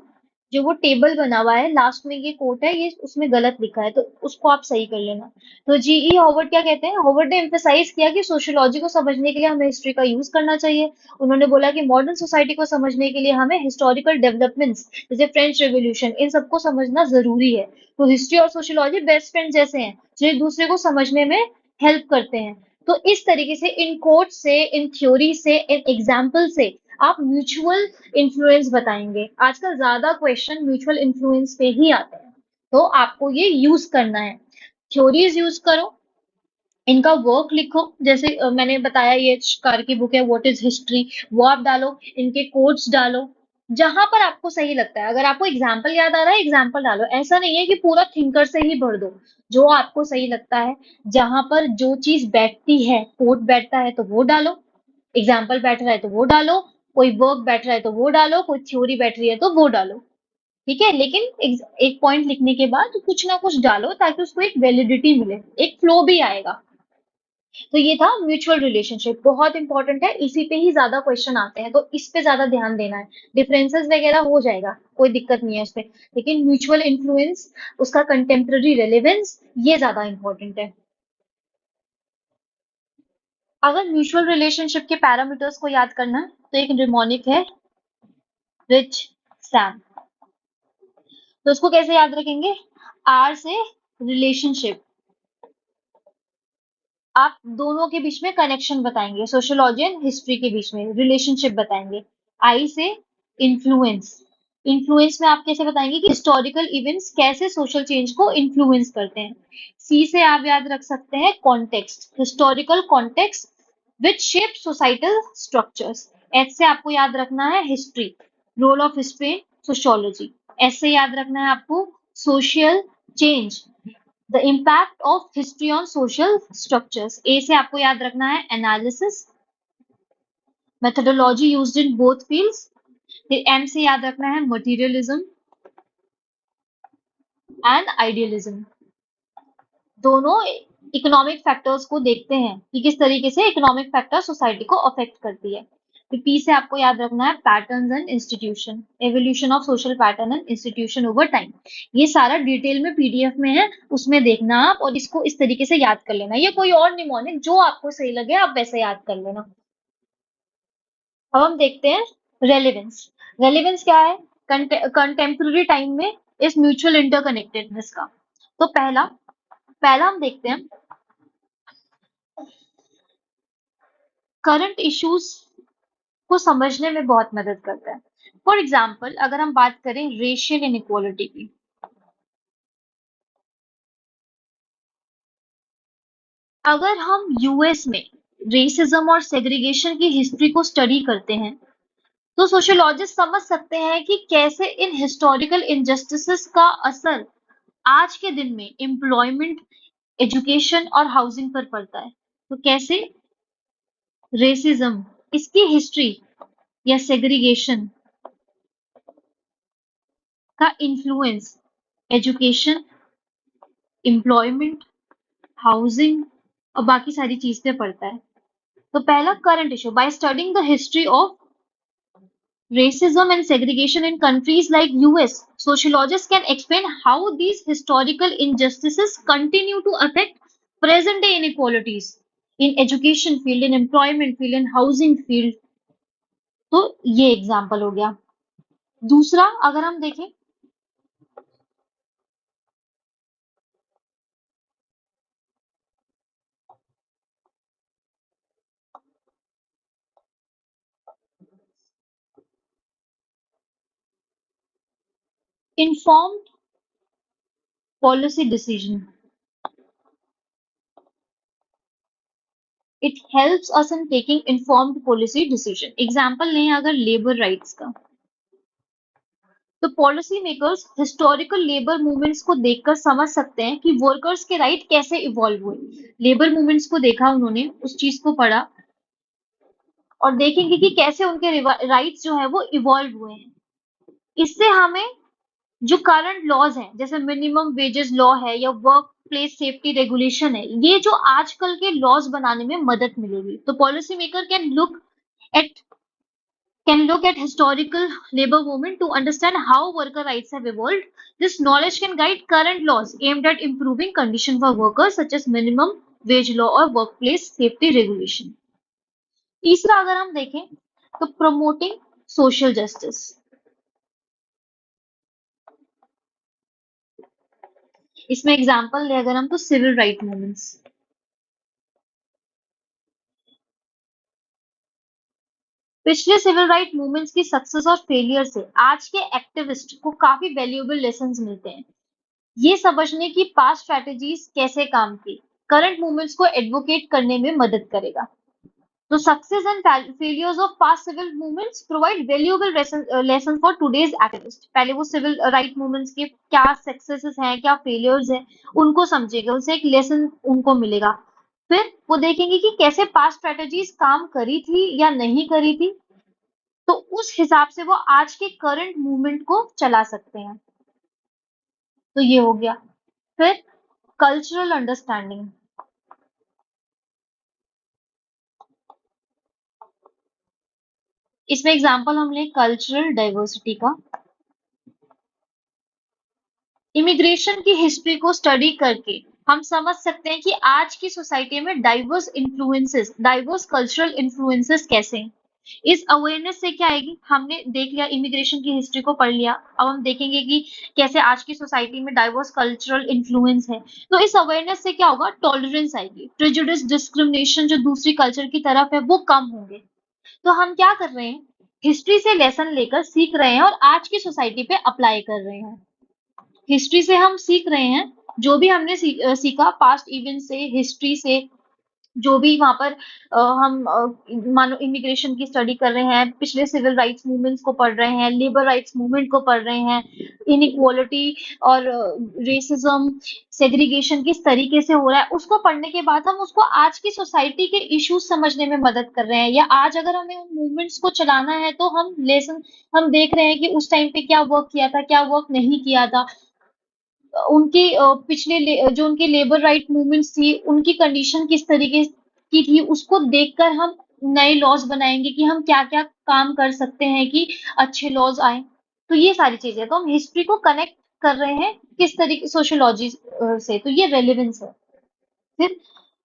जो वो टेबल बना हुआ है लास्ट में, ये कोट है, ये उसमें गलत लिखा है, तो उसको आप सही कर लेना। तो जीई हॉवर्ड क्या कहते हैं, हॉवर्ड ने एम्फेसाइज किया कि सोशियोलॉजी को समझने के लिए हमें हिस्ट्री का यूज करना चाहिए। उन्होंने बोला कि मॉडर्न सोसाइटी को समझने के लिए हमें हिस्टोरिकल डेवलपमेंट्स जैसे फ्रेंच रेवोल्यूशन इन सबको समझना जरूरी है। तो हिस्ट्री और सोशियोलॉजी बेस्ट फ्रेंड जैसे हैं जो एक दूसरे को समझने में हेल्प करते हैं। तो इस तरीके से इन कोट से, इन थ्योरी से, इन एग्जाम्पल से आप म्यूचुअल इन्फ्लुएंस बताएंगे। आजकल ज्यादा क्वेश्चन म्यूचुअल इन्फ्लुएंस पे ही आते हैं, तो आपको ये यूज करना है। थ्योरीज यूज करो, इनका वर्क लिखो, जैसे मैंने बताया ये कार की बुक है व्हाट इज हिस्ट्री, वो आप डालो, इनके कोट्स डालो, जहां पर आपको सही लगता है। अगर आपको एग्जाम्पल याद आ रहा है एग्जाम्पल डालो, ऐसा नहीं है कि पूरा थिंकर से ही भर दो। जो आपको सही लगता है, जहां पर जो चीज बैठती है, कोट बैठता है तो वो डालो, एग्जाम्पल बैठ रहा है तो वो डालो, कोई वर्क बैठ रहा है तो वो डालो, कोई थ्योरी बैठ रही है तो वो डालो। ठीक है, लेकिन एक पॉइंट लिखने के बाद कुछ ना कुछ डालो ताकि उसको एक वैलिडिटी मिले, एक फ्लो भी आएगा। तो ये था म्यूचुअल रिलेशनशिप, बहुत इंपॉर्टेंट है, इसी पे ही ज्यादा क्वेश्चन आते हैं, तो इस पे ज्यादा ध्यान देना है। डिफरेंसेस वगैरह हो जाएगा, कोई दिक्कत नहीं है उस पे, लेकिन म्यूचुअल इन्फ्लुएंस, उसका कंटेम्पररी रेलेवेंस, ये ज्यादा इंपॉर्टेंट है। अगर म्यूचुअल रिलेशनशिप के पैरामीटर्स को याद करना है, तो एक निमोनिक है रिच सैम। तो उसको कैसे याद रखेंगे, आर से रिलेशनशिप, आप दोनों के बीच में कनेक्शन बताएंगे, सोशियोलॉजी एंड हिस्ट्री के बीच में रिलेशनशिप बताएंगे। आई से इन्फ्लुएंस, इन्फ्लुएंस में आप कैसे बताएंगे कि हिस्टोरिकल इवेंट्स कैसे सोशल चेंज को इन्फ्लुएंस करते हैं। सी से आप याद रख सकते हैं context, historical context which shape societal structures. H से आपको याद रखना है history, role of history in sociology. S से याद रखना है आपको social change, the impact of history on social structures. A से आपको याद रखना है analysis, methodology used in both fields. फिर एम से याद रखना है मटेरियलिज्म एंड आइडियलिज्म। दोनों इकोनॉमिक फैक्टर्स को देखते हैं कि किस तरीके से इकोनॉमिक फैक्टर सोसाइटी को अफेक्ट करती है। फिर पी से आपको याद रखना है patterns and institution, evolution of social pattern and institution over time. ये सारा डिटेल में पीडीएफ में है, उसमें देखना आप, और इसको इस तरीके से याद कर लेना। ये कोई और निमोनिक जो आपको सही लगे आप वैसे याद कर लेना। अब हम देखते हैं रेलेवेंस। रेलेवेंस क्या है, कंटेम्प्रेरी टाइम में इस म्यूचुअल इंटरकनेक्टेडनेस का। तो पहला पहला हम देखते हैं करंट इश्यूज को समझने में बहुत मदद करता है। फॉर एग्जाम्पल अगर हम बात करें रेशियल इनइक्वालिटी की, अगर हम यूएस में रेसिज्म और सेग्रीगेशन की हिस्ट्री को स्टडी करते हैं, तो सोशियोलॉजिस्ट समझ सकते हैं कि कैसे इन हिस्टोरिकल इनजस्टिसेस का असर आज के दिन में एम्प्लॉयमेंट, एजुकेशन और हाउसिंग पर पड़ता है। तो कैसे रेसिज्म, इसकी हिस्ट्री या सेग्रीगेशन का इन्फ्लुएंस एजुकेशन, एम्प्लॉयमेंट, हाउसिंग और बाकी सारी चीज पे पड़ता है। तो पहला current issue, by studying the history of racism and segregation in countries like US, sociologists can explain how these historical injustices continue to affect present day inequalities in education field, in employment field, in housing field. तो ये example हो गया। दूसरा अगर हम देखें informed policy decision, it helps us in taking informed policy decision। Example लें अगर लेबर राइट्स का, तो policy makers historical labour movements को देखकर समझ सकते हैं कि वर्कर्स के राइट कैसे इवॉल्व हुए। लेबर मूवमेंट्स को देखा उन्होंने, उस चीज को पढ़ा, और देखेंगे कि कैसे उनके राइट्स जो है वो इवॉल्व हुए हैं। इससे हमें जो करंट लॉज हैं जैसे मिनिमम वेजेस लॉ है या वर्क प्लेस सेफ्टी रेगुलेशन है, ये जो आजकल के लॉज बनाने में मदद मिलेगी। तो policy maker can look at can look at historical labor movement to understand how worker rights have evolved. This knowledge can guide current laws aimed at improving conditions for workers, such as minimum wage law or workplace safety regulation. तीसरा अगर हम देखें तो promoting social justice. इसमें example ले अगर हम तो सिविल राइट मूवमेंट्स। पिछले सिविल राइट मूवमेंट्स की सक्सेस और फेलियर से आज के एक्टिविस्ट को काफी वैल्यूएबल लेसन्स मिलते हैं। ये समझने की पास्ट स्ट्रेटजीज कैसे काम की करंट मूवमेंट्स को एडवोकेट करने में मदद करेगा। तो success and failures of past civil movements provide valuable lesson for today's activist. पहले वो सिविल राइट मूवमेंट्स के क्या सक्सेसेस हैं, क्या फेलियर्स हैं, उनको समझेगा, उनसे एक लेसन उनको मिलेगा। फिर वो देखेंगे कि कैसे पास्ट स्ट्रेटजीज काम करी थी या नहीं करी थी, तो उस हिसाब से वो आज के करंट मूवमेंट को चला सकते हैं। तो ये हो गया। फिर कल्चरल अंडरस्टैंडिंग। इसमें एग्जांपल हम लें कल्चरल डाइवर्सिटी का। इमिग्रेशन की हिस्ट्री को स्टडी करके हम समझ सकते हैं कि आज की सोसाइटी में डाइवर्स कल्चरल इन्फ्लुएंसेस कैसे हैं। इस अवेयरनेस से क्या आएगी, हमने देख लिया इमिग्रेशन की हिस्ट्री को पढ़ लिया, अब हम देखेंगे कि कैसे आज की सोसाइटी में डाइवर्स कल्चरल इन्फ्लुएंस है। तो इस अवेयरनेस से क्या होगा, टॉलरेंस आएगी, प्रेजुडिस डिस्क्रिमिनेशन जो दूसरी कल्चर की तरफ है वो कम होंगे। तो हम क्या कर रहे हैं, हिस्ट्री से लेसन लेकर सीख रहे हैं और आज की सोसाइटी पे अप्लाई कर रहे हैं। हिस्ट्री से हम सीख रहे हैं, जो भी हमने सीखा पास्ट इवेंट से, हिस्ट्री से, जो भी वहां पर हम मानो इमिग्रेशन की स्टडी कर रहे हैं, पिछले सिविल राइट्स मूवमेंट्स को पढ़ रहे हैं, लेबर राइट्स मूवमेंट को पढ़ रहे हैं, इनइक्वालिटी और रेसिज्म सेग्रीगेशन किस तरीके से हो रहा है, उसको पढ़ने के बाद हम उसको आज की सोसाइटी के इश्यूज समझने में मदद कर रहे हैं। या आज अगर हमें उन मूवमेंट्स को चलाना है तो हम देख रहे हैं कि उस टाइम पे क्या वर्क किया था, क्या वर्क नहीं किया था, उनके जो उनके लेबर राइट मूवमेंट्स थी, उनकी कंडीशन किस तरीके की थी, उसको देखकर हम नए लॉज बनाएंगे कि हम क्या-क्या काम कर सकते हैं कि अच्छे लॉज आए। तो ये सारी चीजें, तो हम हिस्ट्री को कनेक्ट कर रहे हैं किस तरीके सोशियोलॉजी से, तो ये रेलेवेंस है। फिर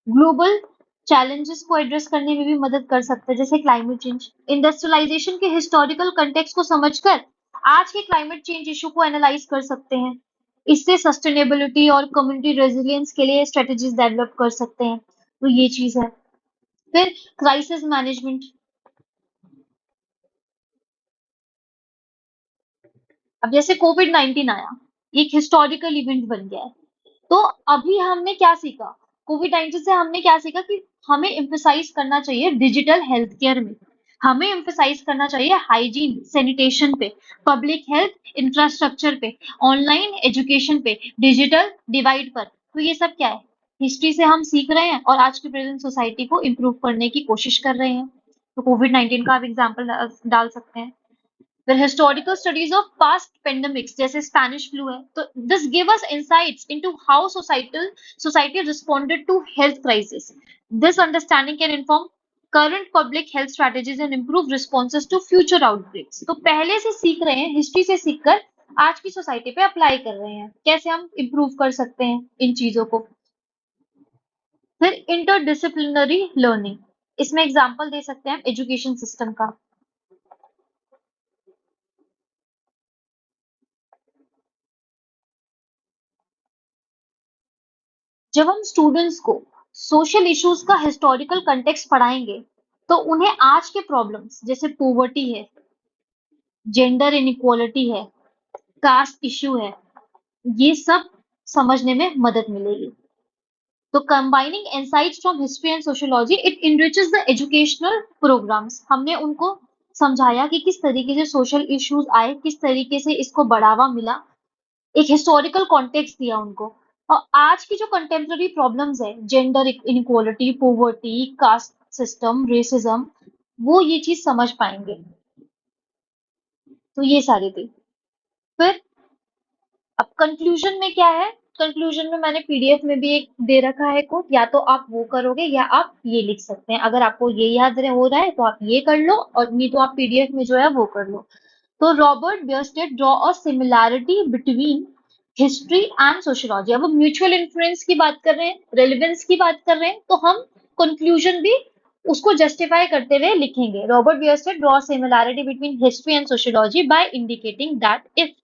ग्लोबल चैलेंजेस को एड्रेस करने में भी मदद कर सकता है, जैसे क्लाइमेट चेंज। इंडस्ट्रियलाइजेशन के हिस्टोरिकल कंटेक्स्ट को समझकर आज के क्लाइमेट चेंज इशू को एनालाइज कर सकते हैं। इससे सस्टेनेबिलिटी और कम्युनिटी रेजिलियंस के लिए स्ट्रेटजीज डेवलप कर सकते हैं। तो ये चीज है। फिर क्राइसिस मैनेजमेंट। अब जैसे कोविड-19 आया, एक हिस्टोरिकल इवेंट बन गया है। तो अभी हमने क्या सीखा, कोविड-19 से हमने क्या सीखा कि हमें एम्फसाइज करना चाहिए डिजिटल हेल्थ केयर में, हमें एम्फसाइज करना चाहिए हाइजीन सैनिटेशन पे, पब्लिक हेल्थ इंफ्रास्ट्रक्चर पे, ऑनलाइन एजुकेशन पे, डिजिटल डिवाइड पर। तो ये सब क्या है, हिस्ट्री से हम सीख रहे हैं और आज की प्रेजेंट सोसाइटी को इम्प्रूव करने की कोशिश कर रहे हैं। तो कोविड-19 का आप एग्जाम्पल डाल सकते हैं। फिर historical studies of past pandemics जैसे स्पेनिश फ्लू है, तो this give us insights into how society responded to health crisis. This understanding can inform current public health strategies and improve responses to future outbreaks. तो पहले से सीख रहे हैं, history से सीखकर आज की सोसाइटी पे अप्लाई कर रहे हैं, कैसे हम इम्प्रूव कर सकते हैं इन चीजों को। फिर इंटरडिसिप्लिनरी लर्निंग, इसमें एग्जाम्पल दे सकते हैं हम एजुकेशन सिस्टम का। जब हम स्टूडेंट्स को सोशल इश्यूज का हिस्टोरिकल कंटेक्स्ट पढ़ाएंगे, तो उन्हें आज के प्रॉब्लम्स जैसे पोवर्टी है, जेंडर इनइक्वालिटी है, कास्ट इश्यू है, ये सब समझने में मदद मिलेगी। तो combining insights from history and sociology it enriches the educational programmes. हमने उनको समझाया कि किस तरीके से सोशल इश्यूज आए, किस तरीके से इसको बढ़ावा मिला, एक हिस्टोरिकल कॉन्टेक्स्ट दिया उनको। और आज की जो कंटेम्प्रेरी प्रॉब्लम्स है, gender inequality, poverty, caste system, racism, वो ये चीज समझ पाएंगे। तो ये सारी थी। फिर अब कंक्लूजन में क्या है, कंक्लूजन में मैंने पीडीएफ में भी एक दे रखा है कोड, या तो आप वो करोगे या आप ये लिख सकते हैं। अगर आपको ये याद हो रहा है तो आप ये कर लो, और नहीं तो आप पीडीएफ में जो है वो कर लो। तो Robert Bierstedt draw a similarity between history and sociology. अब हम म्यूचुअल इन्फ्लुएंस की बात कर रहे हैं, रेलिवेंस की बात कर रहे हैं, तो हम कंक्लूजन भी उसको जस्टिफाई करते हुए लिखेंगे। Robert Bierstedt draw similarity between history and sociology by indicating that if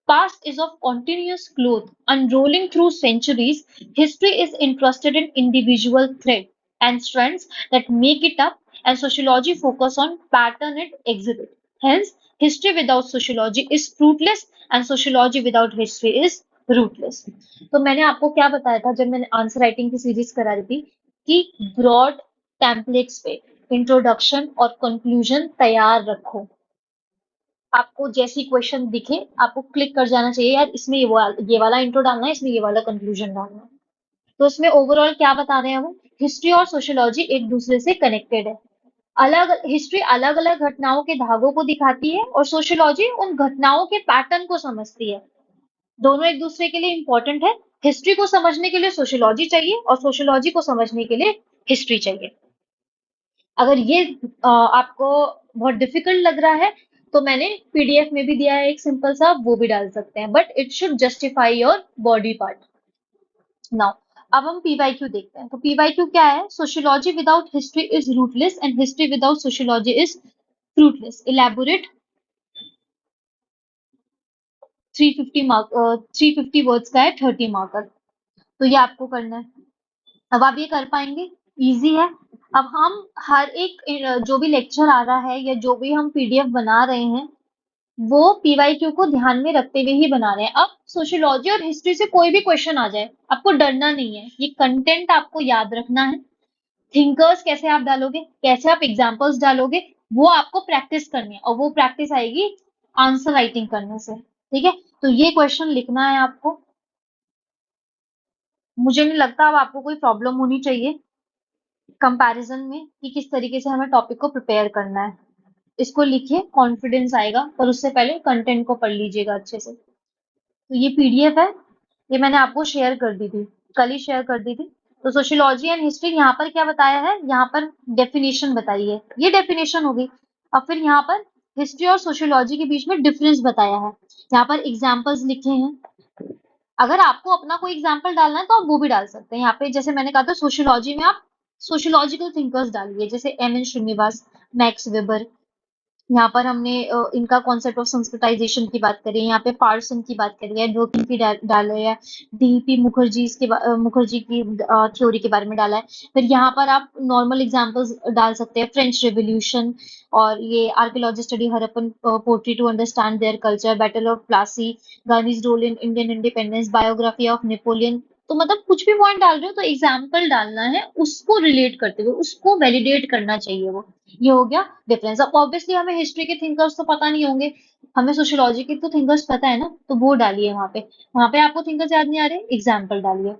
past is of continuous growth unrolling through centuries, history is interested in individual thread and strands that make it up, and sociology focus on pattern it exhibit. Hence, history without sociology is fruitless and sociology without history is rootless. तो मैंने आपको क्या बताया था जब मैंने answer writing की series करा रही थी कि ब्रॉड टेम्पलेट्स पे इंट्रोडक्शन और कंक्लूजन तैयार रखो। आपको जैसी क्वेश्चन दिखे आपको क्लिक कर जाना चाहिए, यार इसमें ये वाला इंट्रो डालना है, इसमें ये वाला कंक्लूजन डालना है। तो इसमें ओवरऑल क्या बता रहे हैं वो, हिस्ट्री और सोशियोलॉजी एक दूसरे से कनेक्टेड है। अलग हिस्ट्री अलग अलग घटनाओं के धागों को दिखाती है और सोशियोलॉजी उन घटनाओं के पैटर्न को समझती है। दोनों एक दूसरे के लिए इंपॉर्टेंट है। हिस्ट्री को समझने के लिए सोशियोलॉजी चाहिए और सोशियोलॉजी को समझने के लिए हिस्ट्री चाहिए। अगर ये आपको बहुत डिफिकल्ट लग रहा है तो मैंने पीडीएफ में भी दिया है एक सिंपल सा, वो भी डाल सकते हैं, but it should justify your body part. Now अब हम पीवाईक्यू देखते हैं। तो पीवाईक्यू क्या है, sociology without history is rootless and history without sociology is fruitless. Elaborate. 350 words का है, 30 मार्कर। तो ये आपको करना है। अब आप ये कर पाएंगे, इजी है। अब हम हर एक जो भी लेक्चर आ रहा है या जो भी हम पीडीएफ बना रहे हैं वो पीवाईक्यू को ध्यान में रखते हुए ही बना रहे हैं। अब सोशियोलॉजी और हिस्ट्री से कोई भी क्वेश्चन आ जाए आपको डरना नहीं है, ये कंटेंट आपको याद रखना है। थिंकर्स कैसे आप डालोगे, कैसे आप एग्जांपल्स डालोगे, वो आपको प्रैक्टिस करनी है, और वो प्रैक्टिस आएगी आंसर राइटिंग करने से। ठीक है, तो ये क्वेश्चन लिखना है आपको। मुझे नहीं लगता अब आपको कोई प्रॉब्लम होनी चाहिए कंपैरिजन में कि किस तरीके से हमें टॉपिक को प्रिपेयर करना है। इसको लिखिए, कॉन्फिडेंस आएगा, पर उससे पहले कंटेंट को पढ़ लीजिएगा अच्छे से। तो ये पीडीएफ है, ये मैंने आपको शेयर कर दी थी, कल ही शेयर कर दी थी। तो सोशियोलॉजी एंड हिस्ट्री यहाँ पर क्या बताया है, यहाँ पर डेफिनेशन बताई है, ये डेफिनेशन होगी। अब फिर यहाँ पर हिस्ट्री और सोशियोलॉजी के बीच में डिफरेंस बताया है, यहाँ पर एग्जाम्पल्स लिखे हैं। अगर आपको अपना कोई एग्जाम्पल डालना है तो आप वो भी डाल सकते हैं। यहाँ पे जैसे मैंने कहा था सोशियोलॉजी में आप सोशियोलॉजिकल थिंकर्स डालिए, जैसे M N Srinivas, Max Weber. यहाँ पर हमने इनका कॉन्सेप्ट ऑफ संस्कृताइजेशन की बात करी है, यहाँ पे पार्सन की बात करी है, डोकिन की डाला है, डीपी मुखर्जी मुखर्जी की थ्योरी के बारे में डाला है। फिर यहाँ पर आप नॉर्मल एग्जांपल्स डाल सकते हैं, फ्रेंच रेवोल्यूशन, और ये archaeology study Harappan pottery to understand their culture, battle of Plassey, Gandhi's role in Indian independence, biography of Napoleon. तो मतलब कुछ भी पॉइंट डाल रहे हो तो एग्जाम्पल डालना है, उसको रिलेट करते हुए उसको वैलिडेट करना चाहिए वो। ये हो गया डिफरेंस। अब ऑब्वियसली हमें हिस्ट्री के थिंकर्स तो पता नहीं होंगे, हमें सोशियोलॉजी के तो थिंकर्स पता है ना, तो वो डालिए वहां पे। वहां पे आपको थिंकर्स याद नहीं आ रहे, एग्जाम्पल डालिए।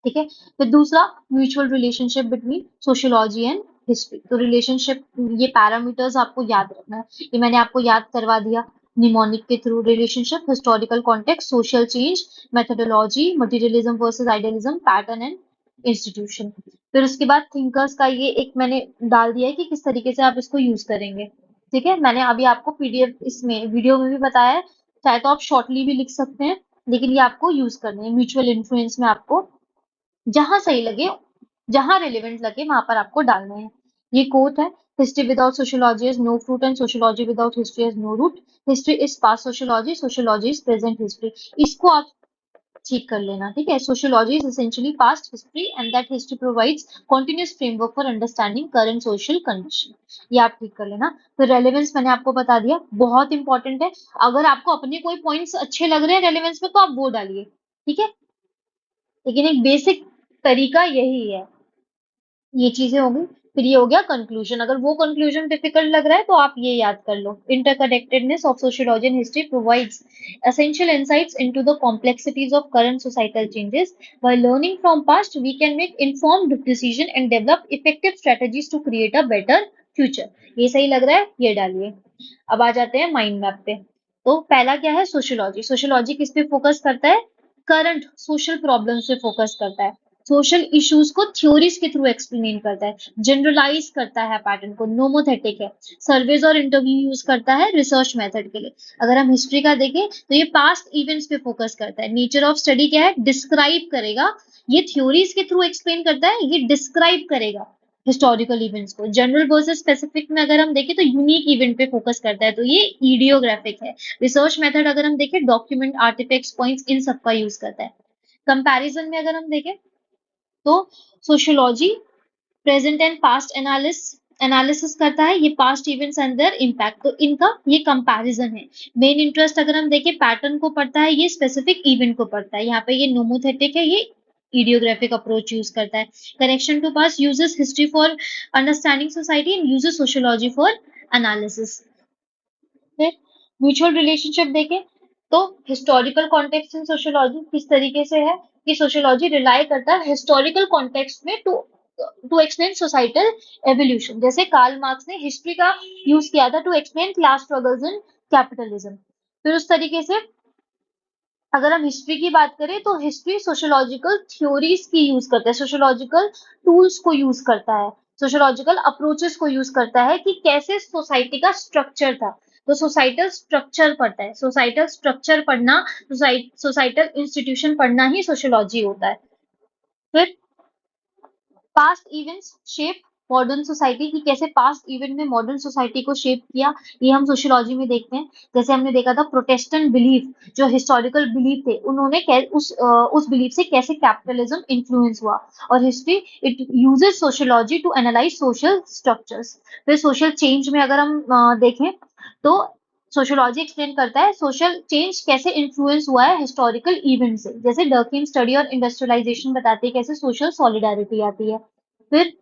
ठीक है, फिर दूसरा, mutual relationship between sociology and history. तो रिलेशनशिप, ये पैरामीटर्स आपको याद रखना है, ये मैंने आपको याद करवा दिया निमोनिक के through. Relationship, historical context, social change, methodology, materialism versus idealism, pattern and institution. फिर उसके बाद थिंकर्स का ये एक मैंने डाल दिया है कि किस तरीके से आप इसको यूज करेंगे। ठीक है, मैंने अभी आपको पीडीएफ इसमें वीडियो में भी बताया है, चाहे तो आप शॉर्टली भी लिख सकते हैं, लेकिन ये आपको यूज करने हैं। म्यूचुअल इन्फ्लुएंस में आपको जहां सही लगे, जहां रिलेवेंट लगे वहां पर आपको डालने हैं। ये कोट है, history without sociology is no fruit and sociology without history is no root. History is past sociology, sociology is present history. इसको आप ठीक कर लेना। ठीक है, sociology is essentially past history and that history provides continuous framework for understanding current social condition. ये आप ठीक कर लेना। फिर रेलेवेंस मैंने आपको बता दिया, बहुत इंपॉर्टेंट है। अगर आपको अपने कोई पॉइंट्स अच्छे लग रहे हैं रेलेवेंस में तो आप वो डालिए। ठीक है, लेकिन एक बेसिक तरीका यही है। ये चीजें हो गई। फिर ये हो गया कंक्लूजन। अगर वो कंक्लूजन डिफिकल्ट लग रहा है तो आप ये याद कर लो, interconnectedness of sociology and history provides essential insights into the complexities of current societal changes. By learning from past, we can make informed decision and develop effective strategies to create a better future. ये सही लग रहा है, ये डालिए। अब आ जाते हैं माइंड मैप पे। तो पहला क्या है, सोशियोलॉजी। सोशियोलॉजी किस पे फोकस करता है, करंट सोशल प्रॉब्लम्स पे फोकस करता है, सोशल इश्यूज को थ्योरीज के थ्रू एक्सप्लेन करता है, जनरलाइज करता है पैटर्न को, नोमोथेटिक है, सर्वेज और इंटरव्यू यूज करता है रिसर्च मेथड के लिए। अगर हम हिस्ट्री का देखें तो ये पास्ट इवेंट्स पे फोकस करता है। नेचर ऑफ स्टडी क्या है, डिस्क्राइब करेगा, ये थ्योरीज के थ्रू एक्सप्लेन करता है, ये डिस्क्राइब करेगा हिस्टोरिकल इवेंट्स को। जनरल वर्सेस स्पेसिफिक में अगर हम देखें तो यूनिक इवेंट पे फोकस करता है, तो ये ईडियोग्राफिक है। रिसर्च मेथड अगर हम देखें, डॉक्यूमेंट, आर्टिफैक्ट्स, पॉइंट्स, इन सब का यूज करता है। कंपैरिजन में अगर हम देखें तो sociology present and past analysis करता है, ये past events and there impact, तो इनका ये कंपैरिजन है। मेन इंटरेस्ट अगर हम देखें पैटर्न को पढ़ता है, ये स्पेसिफिक इवेंट को पढ़ता है। यहाँ पे ये नोमोथेटिक है, ये इडियोग्राफिक अप्रोच यूज करता है। Connection to past uses history for understanding society and uses sociology for analysis. फिर म्यूचुअल रिलेशनशिप देखें तो हिस्टोरिकल कॉन्टेक्स्ट इन सोशियोलॉजी किस तरीके से है कि सोशियोलॉजी रिलाई करता है हिस्टोरिकल कॉन्टेक्स्ट में टू एक्सप्लेन सोसाइटल एवोल्यूशन। जैसे कार्ल मार्क्स ने हिस्ट्री का यूज किया था to explain class struggles in capitalism. फिर उस तरीके से अगर हम हिस्ट्री की बात करें तो हिस्ट्री सोशियोलॉजिकल थ्योरीज की यूज करता है, सोशियोलॉजिकल टूल्स को यूज करता है, सोशियोलॉजिकल अप्रोचेस को यूज करता है कि कैसे सोसाइटी का स्ट्रक्चर था। तो सोसाइटल स्ट्रक्चर पढ़ता है, सोसाइटल स्ट्रक्चर पढ़ना, सोसाइटल इंस्टीट्यूशन पढ़ना ही सोशियोलॉजी होता है। फिर past events shape modern society की, कैसे पास्ट इवेंट ने मॉडर्न सोसाइटी को शेप किया, ये हम सोशियोलॉजी में देखते हैं। जैसे हमने देखा था प्रोटेस्टेंट बिलीफ, जो हिस्टोरिकल बिलीफ थे, उन्होंने उस बिलीफ से कैसे कैपिटलिज्म इन्फ्लुएंस हुआ। और history it uses sociology to analyse social structures. फिर सोशल चेंज में अगर हम देखें तो सोशियोलॉजी एक्सप्लेन करता है सोशल चेंज कैसे इन्फ्लुएंस हुआ है हिस्टोरिकल इवेंट से। जैसे डर्किन स्टडी और इंडस्ट्रियलाइजेशन बताती है कैसे सोशल सॉलिडारिटी आती है। फिर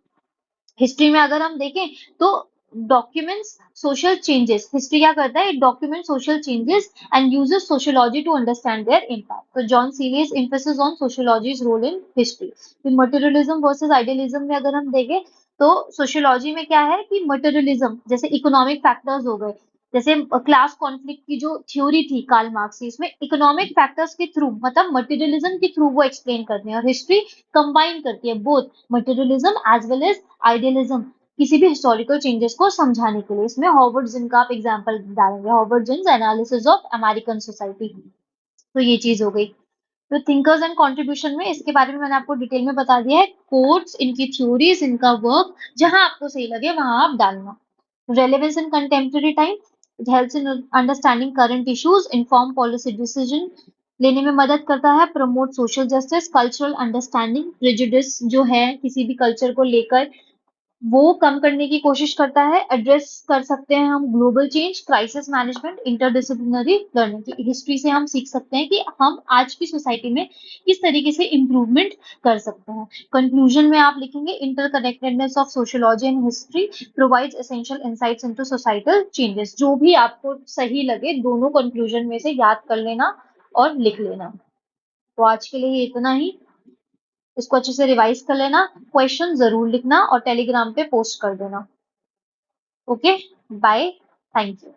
हिस्ट्री में अगर हम देखें तो डॉक्यूमेंट्स सोशल चेंजेस, हिस्ट्री क्या करता है, it document social changes and uses sociology to understand their impact. तो John Seeley's emphasis on sociology's role in history. फिर मटेरियलिज्म वर्सेस आइडियलिज्म में अगर हम देखें तो सोशियोलॉजी में क्या है कि मटेरियलिज्म जैसे इकोनॉमिक फैक्टर्स हो गए, जैसे क्लास कॉन्फ्लिक्ट की जो थ्योरी थी कार्ल मार्क्स की, इसमें इकोनॉमिक फैक्टर्स के थ्रू मतलब मटेरियलिज्म के थ्रू वो एक्सप्लेन करते हैं। और हिस्ट्री कंबाइन करती है both materialism as well as idealism किसी भी हिस्टोरिकल चेंजेस को समझाने के लिए। इसमें हॉवर्ड जिन का आप एग्जांपल डालेंगे, Howard jeans analysis of American society. तो ये चीज हो गई। तो थिंकर्स एंड कंट्रीब्यूशन में इसके बारे में मैंने आपको डिटेल में बता दिया है, कोट्स, इनकी थ्योरीज, इनका वर्क, जहां आपको सही लगे वहां आप डालना। Relevance in contemporary time, it helps in understanding current issues, inform policy decision लेने में मदद करता है, promote social justice, cultural understanding, prejudice जो है किसी भी कल्चर को लेकर वो कम करने की कोशिश करता है, एड्रेस कर सकते हैं हम global change, crisis management, interdisciplinary learning की। हिस्ट्री से हम सीख सकते हैं कि हम आज की सोसाइटी में किस तरीके से इम्प्रूवमेंट कर सकते हैं। कंक्लूजन में आप लिखेंगे interconnectedness of sociology and history provides essential insights into societal changes. जो भी आपको सही लगे दोनों कंक्लूजन में से याद कर लेना और लिख लेना। तो आज के लिए इतना ही, इसको अच्छे से रिवाइज कर लेना, क्वेश्चन जरूर लिखना और टेलीग्राम पे पोस्ट कर देना। Okay, bye, thank you.